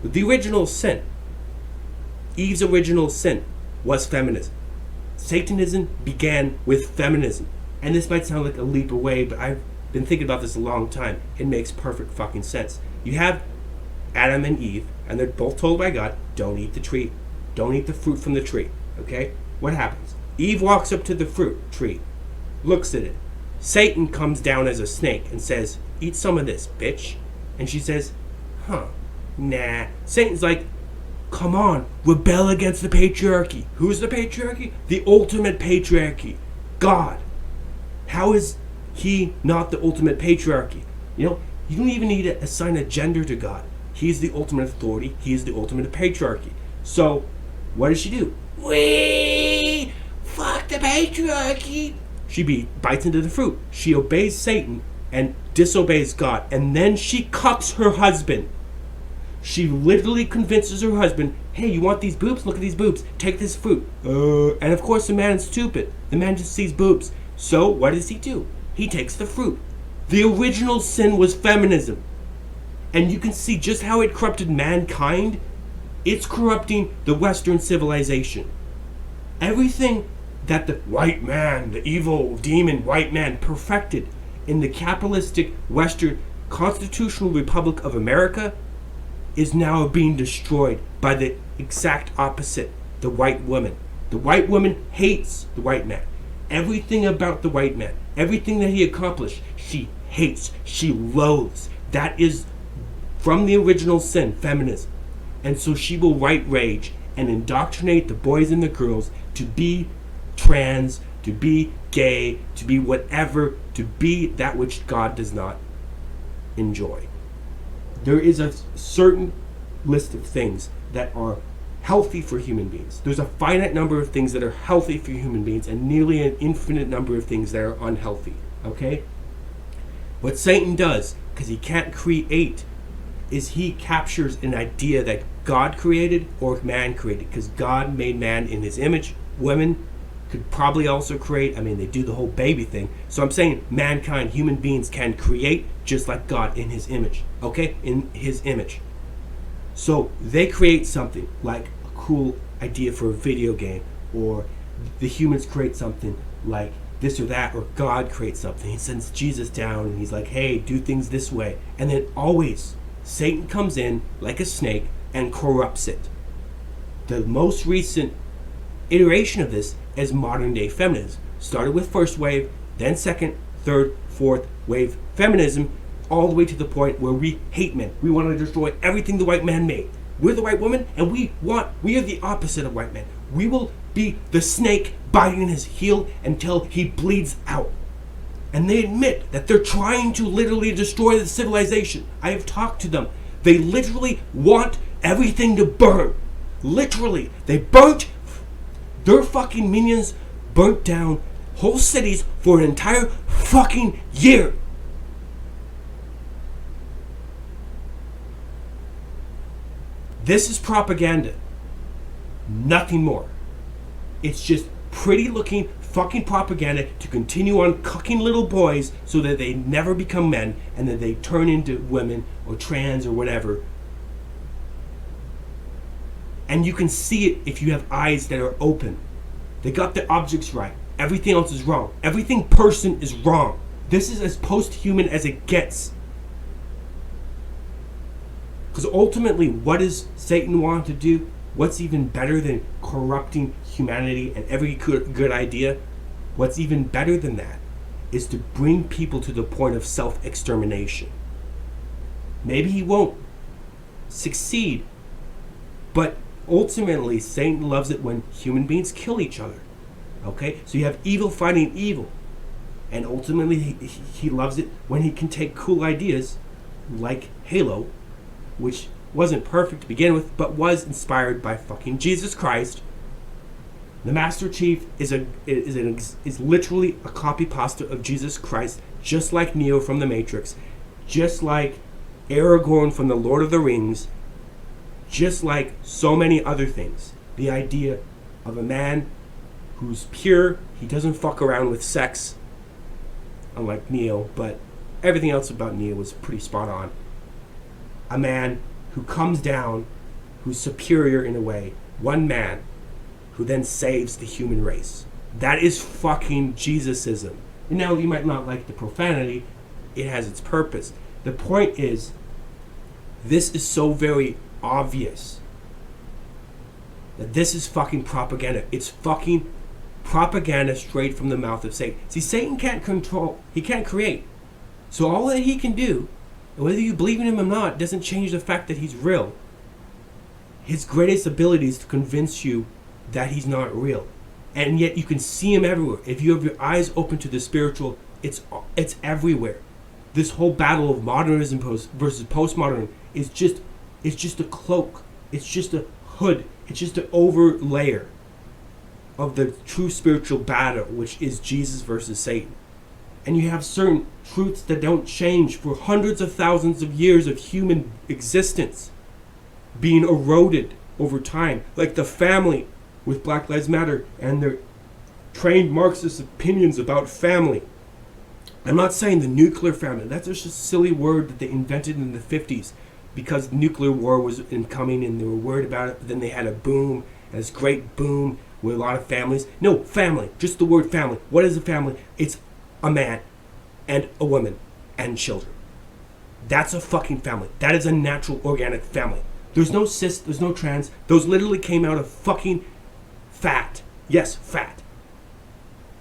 Speaker 1: The original sin, Eve's original sin, was feminism. Satanism began with feminism. And this might sound like a leap away, but I've been thinking about this a long time. It makes perfect fucking sense. You have Adam and Eve, and they're both told by God, don't eat the tree. Don't eat the fruit from the tree. Okay? What happens? Eve walks up to the fruit tree, looks at it. Satan comes down as a snake and says, eat some of this, bitch. And she says, nah. Satan's like, come on, rebel against the patriarchy. Who's the patriarchy? The ultimate patriarchy. God. How is he not the ultimate patriarchy? You know, you don't even need to assign a gender to God. He's the ultimate authority. He is the ultimate patriarchy. So, what does she do? Wee! Fuck the patriarchy! She bites into the fruit. She obeys Satan and disobeys God. And then she cucks her husband. She literally convinces her husband, hey, you want these boobs? Look at these boobs. Take this fruit. And of course the man is stupid. The man just sees boobs. So what does he do? He takes the fruit. The original sin was feminism. And you can see just how it corrupted mankind. It's corrupting the Western civilization. Everything that the white man, the evil demon white man, perfected in the capitalistic Western constitutional republic of America is now being destroyed by the exact opposite, the white woman. The white woman hates the white man. Everything about the white man, everything that he accomplished, she hates, she loathes. That is from the original sin, feminism. And so she will right rage and indoctrinate the boys and the girls to be trans, to be gay, to be whatever, to be that which God does not enjoy. There is a certain list of things that are healthy for human beings. There's a finite number of things that are healthy for human beings and nearly an infinite number of things that are unhealthy. Okay? What Satan does, because he can't create, is he captures an idea that God created or man created, because God made man in his image. Women could probably also create. I mean, they do the whole baby thing. So I'm saying mankind, human beings can create just like God in his image. Okay? In his image. So they create something like a cool idea for a video game, or the humans create something like this or that, or God creates something. He sends Jesus down and he's like, hey, do things this way. And then always Satan comes in like a snake and corrupts it. The most recent iteration of this is modern day feminism. Started with first wave, then second, third, fourth wave feminism, all the way to the point where we hate men. We want to destroy everything the white man made. We're the white woman, and we are the opposite of white men. We will be the snake biting his heel until he bleeds out. And they admit that they're trying to literally destroy the civilization. I have talked to them. They literally want everything to burn. Literally. They burnt, their fucking minions burnt down whole cities for an entire fucking year. This is propaganda. Nothing more. It's just pretty looking fucking propaganda to continue on cucking little boys so that they never become men and that they turn into women or trans or whatever. And you can see it if you have eyes that are open. They got the objects right. Everything else is wrong. Everything person is wrong. This is as post-human as it gets. Because ultimately, what does Satan want to do? What's even better than corrupting humanity and every good idea? What's even better than that is to bring people to the point of self-extermination. Maybe he won't succeed, but ultimately, Satan loves it when human beings kill each other. Okay? So you have evil fighting evil. And ultimately, he loves it when he can take cool ideas like Halo, which wasn't perfect to begin with, but was inspired by fucking Jesus Christ. The Master Chief is literally a copy pasta of Jesus Christ, just like Neo from the Matrix, just like Aragorn from the Lord of the Rings, just like so many other things. The idea of a man who's pure, he doesn't fuck around with sex, unlike Neo, but everything else about Neo was pretty spot on. A man who comes down, who's superior in a way, one man who then saves the human race. That is fucking Jesusism. And now you might not like the profanity, it has its purpose. The point is, this is so very obvious that this is fucking propaganda. It's fucking propaganda straight from the mouth of Satan. See, Satan can't control, he can't create. So all that he can do, whether you believe in him or not, doesn't change the fact that he's real. His greatest ability is to convince you that he's not real. And yet you can see him everywhere. If you have your eyes open to the spiritual, it's everywhere. This whole battle of modernism versus postmodern is just a cloak. It's just a hood. It's just an overlayer of the true spiritual battle, which is Jesus versus Satan. And you have certain truths that don't change for hundreds of thousands of years of human existence being eroded over time, like the family with Black Lives Matter and their trained Marxist opinions about family. I'm not saying the nuclear family. That's just a silly word that they invented in the 50s because nuclear war was incoming and they were worried about it. But then they had a boom, and this great boom with a lot of families. No, family. Just the word family. What is a family? It's a man and a woman and children. That's a fucking family. That is a natural organic family. There's no cis, there's no trans. Those literally came out of fucking fat. Yes, fat.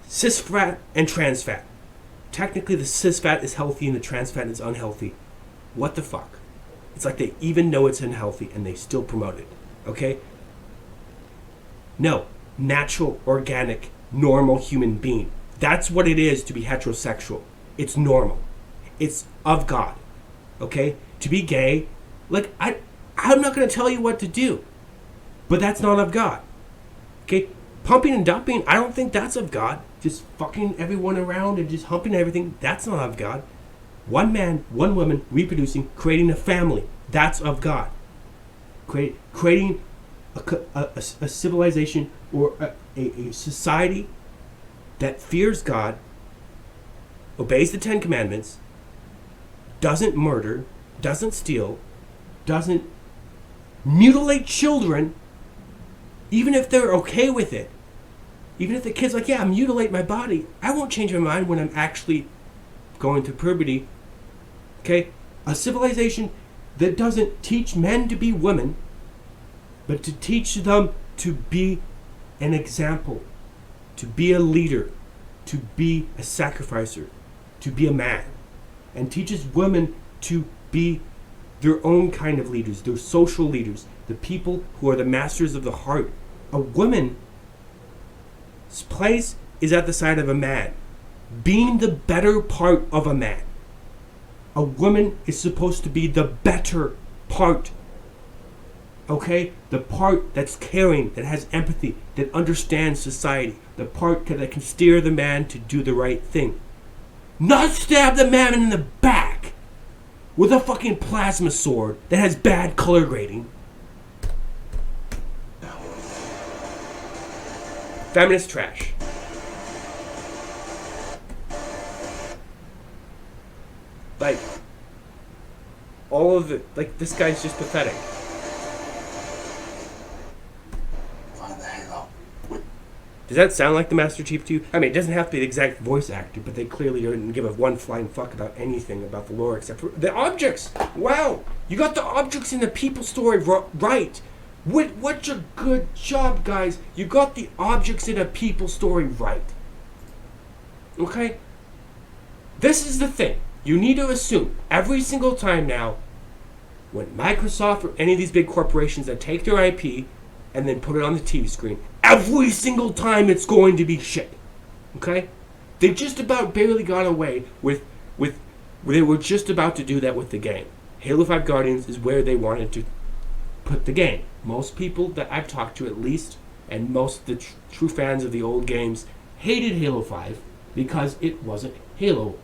Speaker 1: Cis fat and trans fat. Technically the cis fat is healthy and the trans fat is unhealthy. What the fuck? It's like they even know it's unhealthy and they still promote it. Okay? No. Natural, organic, normal human being. That's what it is to be heterosexual. It's normal. It's of God. Okay? To be gay, like, I'm not going to tell you what to do. But that's not of God. Okay? Pumping and dumping, I don't think that's of God. Just fucking everyone around and just humping everything, that's not of God. One man, one woman, reproducing, creating a family, that's of God. creating a civilization or a society that fears God, obeys the 10 Commandments, doesn't murder, doesn't steal, doesn't mutilate children, even if they're okay with it. Even if the kid's like, yeah, mutilate my body, I won't change my mind when I'm actually going through puberty. Okay? A civilization that doesn't teach men to be women, but to teach them to be an example, to be a leader, to be a sacrificer, to be a man, and teaches women to be their own kind of leaders, their social leaders, the people who are the masters of the heart. A woman's place is at the side of a man, being the better part of a man. A woman is supposed to be the better part. Okay? The part that's caring, that has empathy, that understands society. The part that can steer the man to do the right thing. Not stab the man in the back with a fucking plasma sword that has bad color grading. Feminist trash. Like, all of it, like, this guy's just pathetic.
Speaker 3: Find the halo.
Speaker 1: Does that sound like the Master Chief to you? I mean, it doesn't have to be the exact voice actor, but they clearly didn't give a one flying fuck about anything about the lore except for the objects. Wow, you got the objects in the people story right. What's a good job, guys? You got the objects in a people story right. Okay? This is the thing. You need to assume every single time now, when Microsoft or any of these big corporations that take their IP and then put it on the TV screen, every single time it's going to be shit. Okay? They just about barely got away with they were just about to do that with the game. Halo 5 Guardians is where they wanted to put the game. Most people that I've talked to, at least, and most of the true fans of the old games, hated Halo 5 because it wasn't Halo.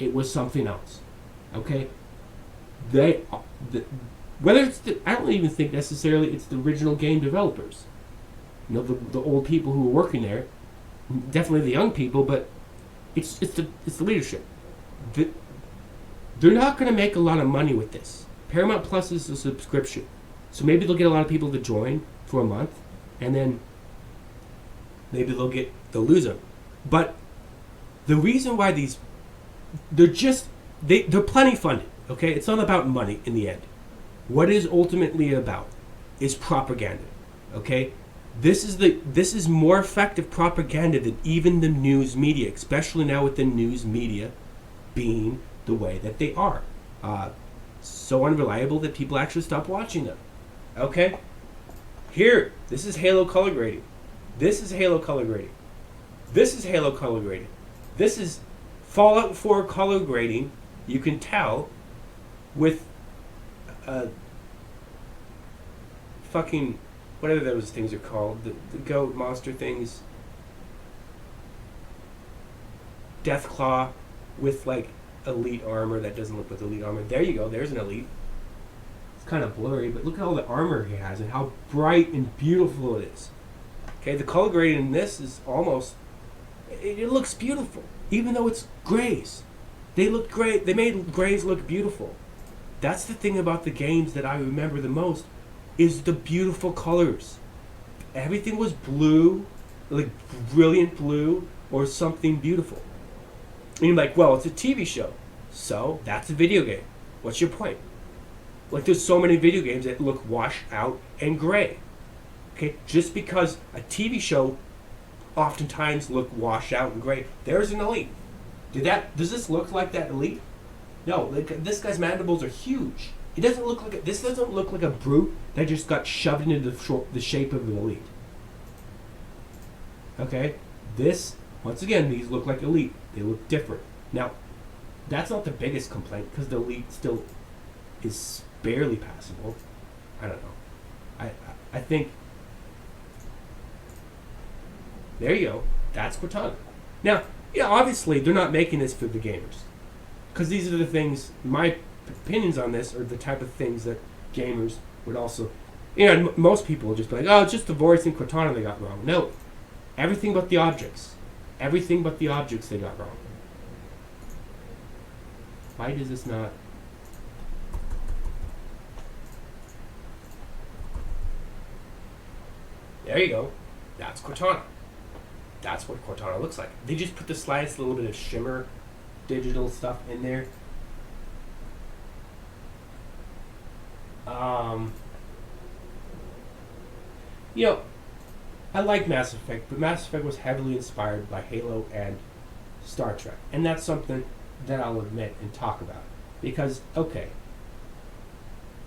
Speaker 1: It was something else. Okay? Whether it's I don't even think necessarily it's the original game developers. You know, the old people who were working there, definitely the young people, but it's the leadership. They're not going to make a lot of money with this. Paramount Plus is a subscription. So maybe they'll get a lot of people to join for a month, and then maybe they'll lose them. But the reason why they're plenty funded, okay? It's not about money in the end. What it is ultimately about is propaganda, okay? This is more effective propaganda than even the news media, especially now with the news media being the way that they are. So unreliable that people actually stop watching them. Okay? Here, this is Halo color grading. This is Halo color grading. This is Halo color grading. This is Fallout 4 color grading. You can tell with fucking whatever those things are called, the goat monster things. Deathclaw with like elite armor that doesn't look like elite armor. There you go, there's an elite. It's kind of blurry, but look at all the armor he has and how bright and beautiful it is. Okay, the color grading in this is almost, it looks beautiful, even though it's grays. They look great. They made grays look beautiful. That's the thing about the games that I remember the most, is the beautiful colors. Everything was blue, like brilliant blue, or something beautiful. And you're like, well, it's a TV show. So, that's a video game. What's your point? Like, there's so many video games that look washed out and gray. Okay, just because a TV show oftentimes look washed out and gray. There's an elite. Does this look like that elite? No, like, this guy's mandibles are huge. It doesn't look like this doesn't look like a brute that just got shoved into the shape of an elite. Okay, this once again, these look like elite. They look different. Now, that's not the biggest complaint because the elite still is barely passable. I don't know. I think there you go. That's Cortana. Now, yeah, obviously they're not making this for the gamers, because these are the things. My opinions on this are the type of things that gamers would also You know, most people will just be like, oh, it's just the voice in Cortana they got wrong. No. Everything but the objects. Everything but the objects they got wrong. Why does this not... There you go. That's Cortana. That's what Cortana looks like. They just put the slightest little bit of shimmer digital stuff in there. You know, I like Mass Effect, but Mass Effect was heavily inspired by Halo and Star Trek. And that's something that I'll admit and talk about. Because, okay,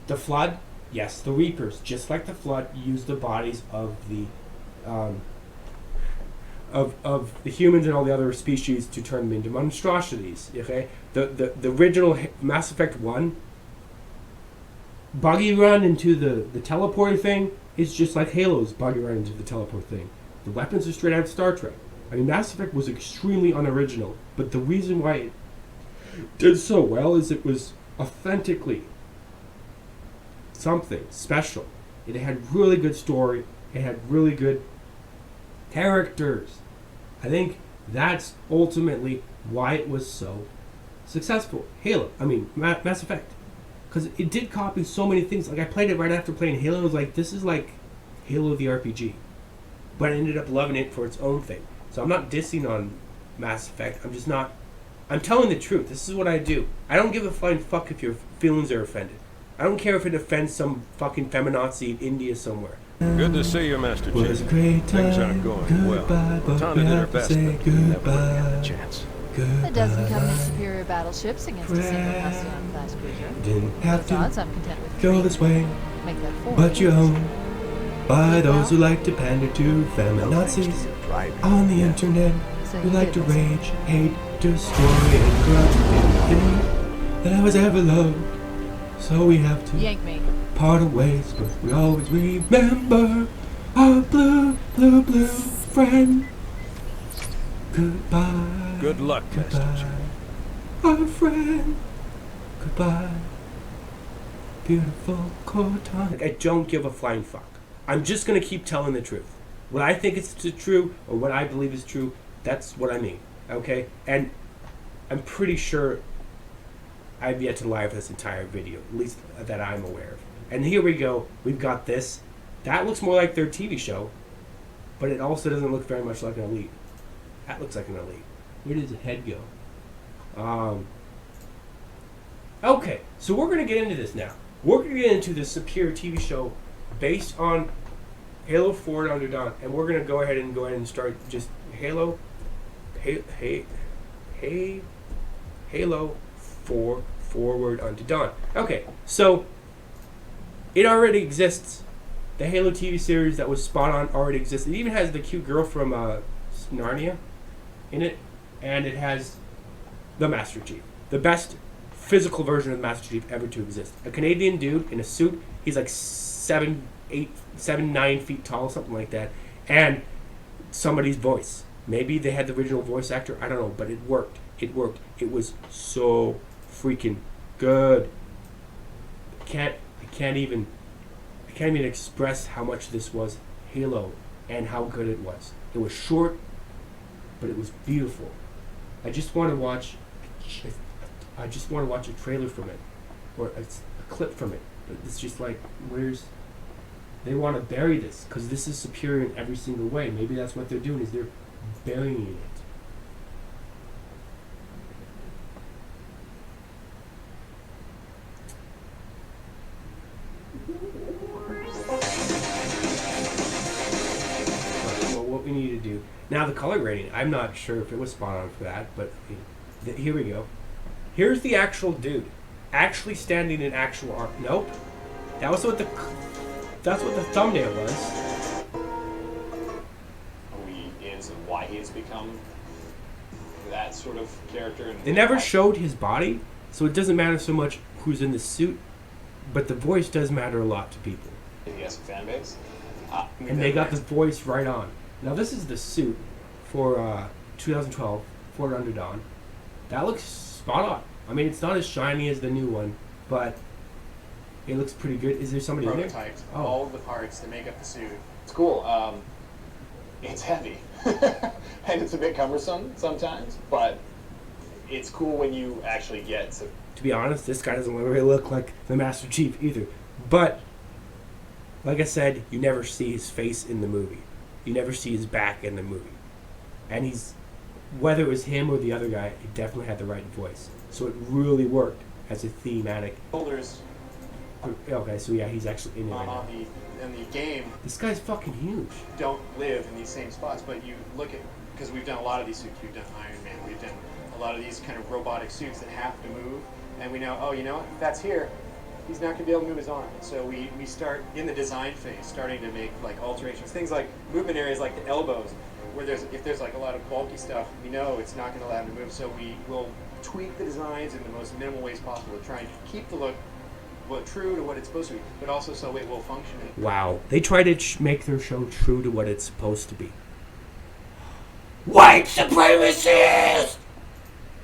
Speaker 1: the Flood, yes, the Reapers, just like the Flood, used the bodies of the of the humans and all the other species to turn them into monstrosities. Okay, the original Mass Effect 1 buggy run into the teleporter thing is just like Halo's buggy run into the teleport thing. The weapons are straight out of Star Trek. I mean, Mass Effect was extremely unoriginal, but the reason why it did so well is it was authentically something special. It had really good story. It had really good characters. I think that's ultimately why it was so successful. Mass Effect. Because it did copy so many things. Like, I played it right after playing Halo. I was like, this is like Halo the RPG. But I ended up loving it for its own thing. So I'm not dissing on Mass Effect. I'm just not... I'm telling the truth. This is what I do. I don't give a flying fuck if your feelings are offended. I don't care if it offends some fucking feminazi in India somewhere.
Speaker 6: Good to see you, Master
Speaker 1: Was a
Speaker 6: Chief.
Speaker 1: great
Speaker 6: Things
Speaker 1: time.
Speaker 6: aren't going
Speaker 1: Goodbye,
Speaker 6: well.
Speaker 1: but
Speaker 6: Cortana
Speaker 1: we
Speaker 6: did her
Speaker 1: have to
Speaker 6: best,
Speaker 1: say
Speaker 6: but we never really had
Speaker 1: goodbye.
Speaker 6: the chance.
Speaker 7: It doesn't come with superior battleships against a single Bastion class cruiser.
Speaker 1: Didn't have
Speaker 7: Those odds
Speaker 1: to
Speaker 7: I'm content with
Speaker 1: go
Speaker 7: 3.
Speaker 1: this way,
Speaker 7: Make that 4.
Speaker 1: but you're owned by those who like to pander to feminazis on the internet,
Speaker 7: So
Speaker 1: who
Speaker 7: you
Speaker 1: like
Speaker 7: did
Speaker 1: to
Speaker 7: listen.
Speaker 1: rage, hate, destroy, and corrupt anything that I was ever loved. So we have to
Speaker 7: Yank me.
Speaker 1: part of ways, but we always remember our blue, blue, blue friend. Goodbye.
Speaker 6: Good luck, Master
Speaker 1: Goodbye,
Speaker 6: Chief.
Speaker 1: our friend. Goodbye, beautiful Cortana. Like, I don't give a flying fuck. I'm just gonna keep telling the truth. What I think is true, or what I believe is true, that's what I mean. Okay? And I'm pretty sure I've yet to lie for this entire video, at least that I'm aware of. And here we go. We've got this. That looks more like their TV show, but it also doesn't look very much like an Elite. That looks like an Elite. Where does the head go? Okay, so we're going to get into this now. We're going to get into this Superior TV show based on Halo 4 Under Dawn, and we're going to go ahead and start just Halo 4 Forward Unto Dawn. Okay, so it already exists. The Halo TV series that was spot on already exists. It even has the cute girl from Narnia in it, and it has the Master Chief, the best physical version of the Master Chief ever to exist. A Canadian dude in a suit. He's like 7, 9 feet tall, something like that, and somebody's voice. Maybe they had the original voice actor. I don't know, but it worked. It worked. It was so freaking good. I can't even express how much this was Halo and how good it was. It was short, but it was beautiful. I just want to watch a trailer from it, or a clip from it. It's just like, they want to bury this because this is superior in every single way. Maybe that's what they're doing, is they're burying it. What we need to do now, the color grading, I'm not sure if it was spot on for that, but here we go. Here's the actual dude actually standing in actual art. Nope, that's what the thumbnail was.
Speaker 8: Are we into why he's become that sort of character?
Speaker 1: They never showed his body, so it doesn't matter so much who's in the suit, but the voice does matter a lot to people.
Speaker 8: He has a fan base.
Speaker 1: And they got the voice right on. Now this is the suit for 2012 Forward Under Dawn. That looks spot on. I mean, it's not as shiny as the new one, but It looks pretty good. Is there somebody in there?
Speaker 8: prototyped
Speaker 1: Oh.
Speaker 8: all of the parts to make up the suit. It's cool. It's heavy, and it's a bit cumbersome sometimes, but it's cool when you actually get to.
Speaker 1: To be honest, this guy doesn't really look like the Master Chief either. But, like I said, you never see his face in the movie. You never see his back in the movie. And he's, whether it was him or the other guy, he definitely had the right voice. So it really worked as a thematic.
Speaker 8: Shoulders
Speaker 1: Okay, so yeah, he's actually in it right now.
Speaker 8: in the game
Speaker 1: This guy's fucking huge.
Speaker 8: don't live in these same spots, but you look at, because we've done a lot of these suits. We've done Iron Man. We've done a lot of these kind of robotic suits that have to move, and we know, oh, you know what? If that's here, he's not going to be able to move his arm. So we start in the design phase, starting to make like alterations, things like movement areas like the elbows, where if there's like a lot of bulky stuff, we know it's not going to allow him to move. So we will tweak the designs in the most minimal ways possible to try and keep the look true to what it's supposed to be, but also so it will function.
Speaker 1: Wow. They try to make their show true to what it's supposed to be. White supremacist!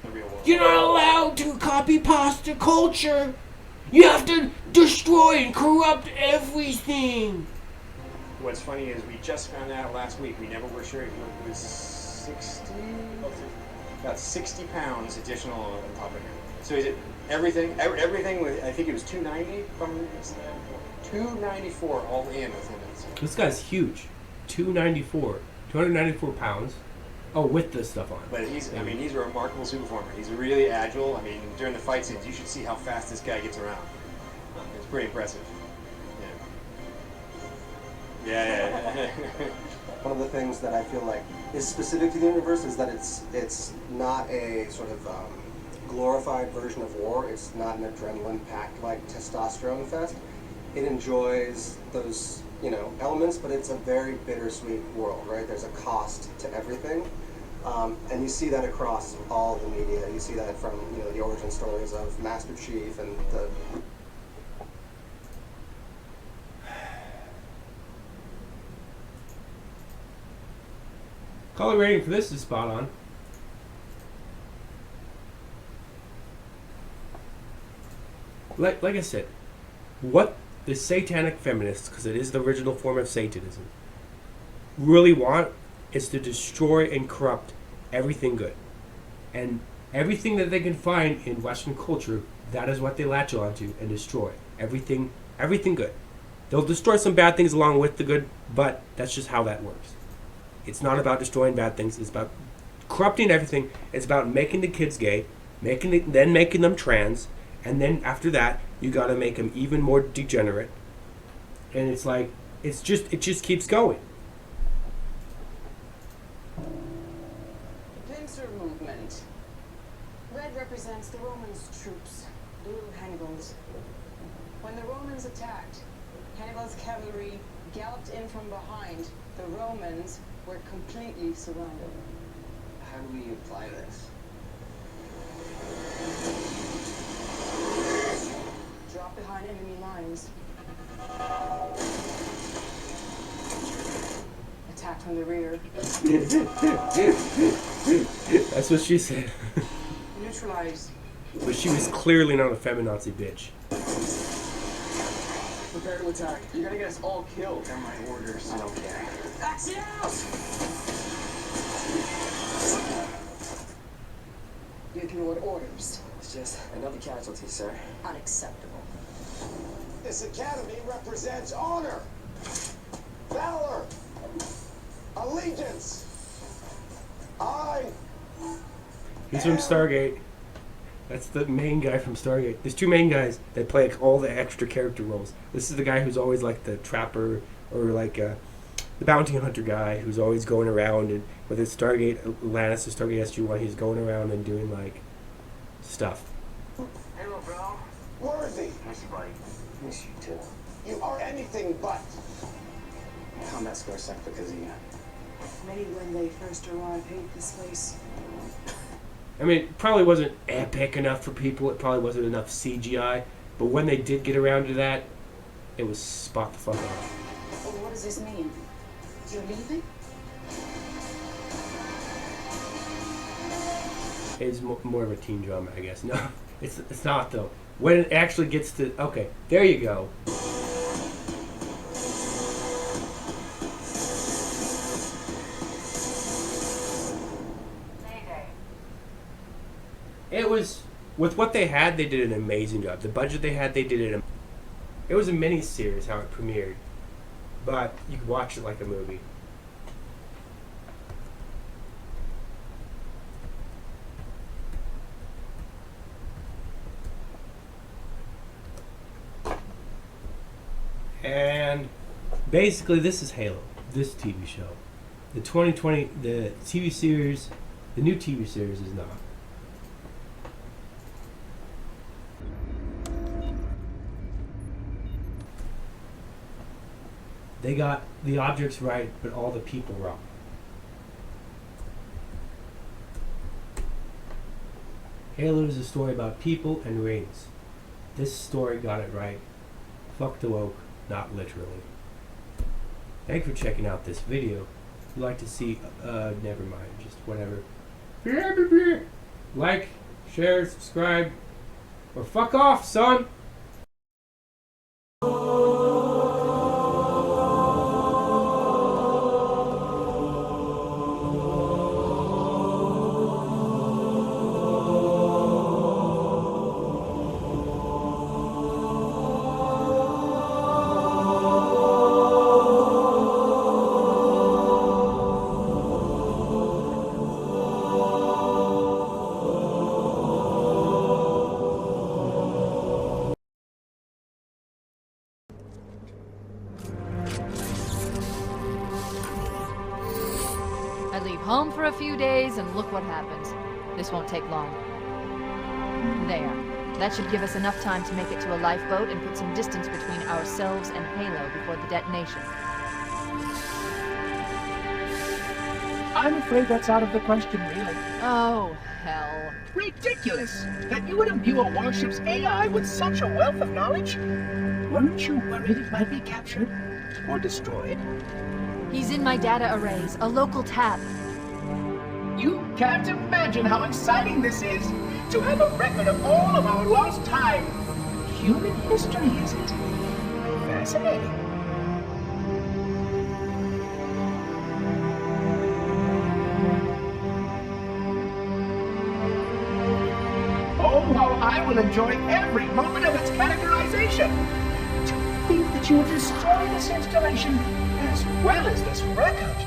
Speaker 8: The real world.
Speaker 1: You're not allowed to copy pasta culture. You have to destroy and corrupt everything.
Speaker 8: What's funny is we just found out last week. We never were sure it was about 60 pounds additional on top of him. So is it everything? Everything with, I think it was 290. From 294 all in with him.
Speaker 1: This guy's huge. 294 pounds. Oh, with this stuff on.
Speaker 8: But he's a remarkable super performer. He's really agile. I mean, during the fight scenes, you should see how fast this guy gets around. It's pretty impressive. Yeah.
Speaker 9: One of the things that I feel like is specific to the universe is that it's not a sort of glorified version of war. It's not an adrenaline-packed like testosterone fest. It enjoys those elements, but it's a very bittersweet world, right? There's a cost to everything. And you see that across all the media. You see that from the origin stories of Master Chief and the.
Speaker 1: Color rating for this is spot on. Like I said, what the satanic feminists, because it is the original form of Satanism, really want is to destroy and corrupt everything good. And everything that they can find in Western culture, that is what they latch onto and destroy. Everything good. They'll destroy some bad things along with the good, but that's just how that works. It's not about destroying bad things. It's about corrupting everything. It's about making the kids gay, making them trans, and then after that, you got to make them even more degenerate. And it's like it just keeps going.
Speaker 5: Pincer movement. Red represents the Romans' troops, blue Hannibal's. When the Romans attacked, Hannibal's cavalry galloped in from behind. The Romans were completely surrounded.
Speaker 9: How do we apply this?
Speaker 5: Drop behind enemy lines. Attack from the rear.
Speaker 1: That's what she said.
Speaker 5: Neutralize.
Speaker 1: But she was clearly not a feminazi bitch.
Speaker 9: Prepare to attack. You're gonna get us all killed. They're my orders. I don't care.
Speaker 5: Axios! You ignored orders.
Speaker 9: It's just another casualty, sir.
Speaker 5: Unacceptable.
Speaker 3: This academy represents honor, valor, allegiance.
Speaker 1: He's from Stargate. That's the main guy from Stargate. There's two main guys that play like all the extra character roles. This is the guy who's always like the trapper or like the bounty hunter guy who's always going around, and whether it's Stargate Atlantis or Stargate SG-1, he's going around and doing like stuff.
Speaker 3: Hello, bro. Worthy.
Speaker 9: Miss you, buddy. Miss you too.
Speaker 3: You are anything but.
Speaker 9: Combat score sucked because of you.
Speaker 5: Many, when they first arrived, hate this place.
Speaker 1: I mean, it probably wasn't epic enough for people. It probably wasn't enough CGI. But when they did get around to that, it was spot the fuck on.
Speaker 2: Well, what does this mean? You're leaving?
Speaker 1: It's more of a teen drama, I guess. No, it's not though. when it actually gets to... Okay, there you go. It was... With what they had, they did an amazing job. The budget they had, they did it. It was a mini-series how it premiered. But you could watch it like a movie. And basically, this is Halo, this TV show. The 2020, the TV series, the new TV series is not. They got the objects right, but all the people wrong. Halo is a story about people and rings. This story got it right. Fuck the woke, not literally. Thanks for checking out this video. If you'd like to see, never mind, just whatever. Like, share, subscribe, or fuck off, son!
Speaker 7: I leave home for a few days and look what happens. This won't take long. There. That should give us enough time to make it to a lifeboat and put some distance between ourselves and Halo before the detonation.
Speaker 10: I'm afraid that's out of the question, really.
Speaker 7: Oh, hell.
Speaker 10: Ridiculous! That you would imbue a warship's AI with such a wealth of knowledge? Weren't you worried it might be captured? Or destroyed?
Speaker 7: He's in my data arrays, a local tab.
Speaker 10: You can't imagine how exciting this is! To have a record of all of our lost time! Human history, is it? Fascinating. Oh, how I will enjoy every moment of its categorization! To think that you have destroyed this installation as well as this record!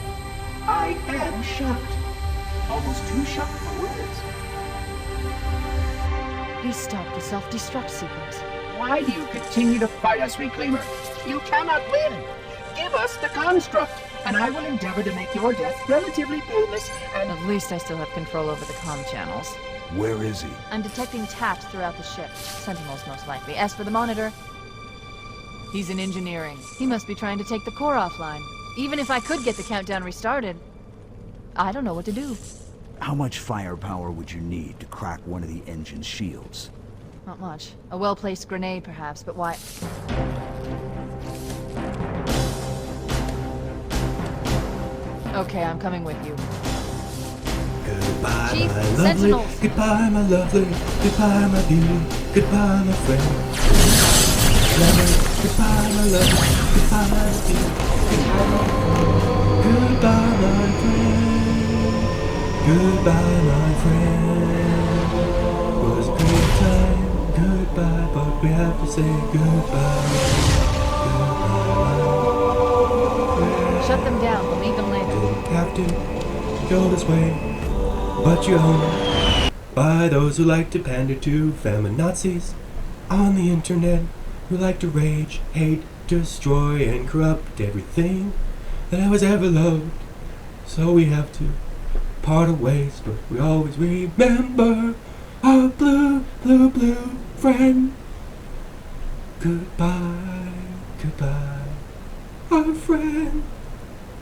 Speaker 10: I am shocked. Almost too shocked for words.
Speaker 7: He stopped the self-destruct sequence.
Speaker 10: Why do you continue to fight us, Reclaimer? You cannot win! Give us the construct, and I will endeavor to make your death relatively painless and...
Speaker 7: At least I still have control over the comm channels.
Speaker 6: Where is he?
Speaker 7: I'm detecting taps throughout the ship. Sentinels, most likely. As for the monitor, he's in engineering. He must be trying to take the core offline. Even if I could get the countdown restarted, I don't know what to do.
Speaker 11: How much firepower would you need to crack one of the engine's shields?
Speaker 7: Not much. A well-placed grenade, perhaps, but why? Okay, I'm coming with you.
Speaker 1: Goodbye,
Speaker 7: Chief,
Speaker 1: my lovely.
Speaker 7: Sentinels.
Speaker 1: Goodbye, my lovely. Goodbye, my beauty. Goodbye, my friend. Goodbye, my lovely. Goodbye, my beauty. Goodbye, my friend. Goodbye, my friend. Was a great time. Goodbye, but we have to say goodbye. Goodbye, my friend.
Speaker 7: Shut them down. We'll need them later.
Speaker 1: Didn't have to go this way, but you're owned by those who like to pander to feminazis on the internet, who like to rage, hate, destroy, and corrupt everything that was ever loved. So we have to part of ways, but we always remember our blue, blue, blue friend. Goodbye, goodbye, our friend.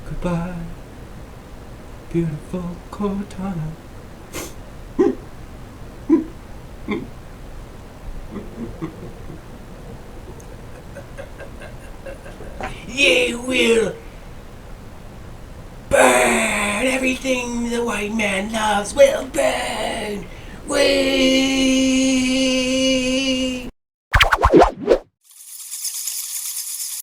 Speaker 1: Goodbye, beautiful Cortana. You will burn. Everything the white man loves will burn. We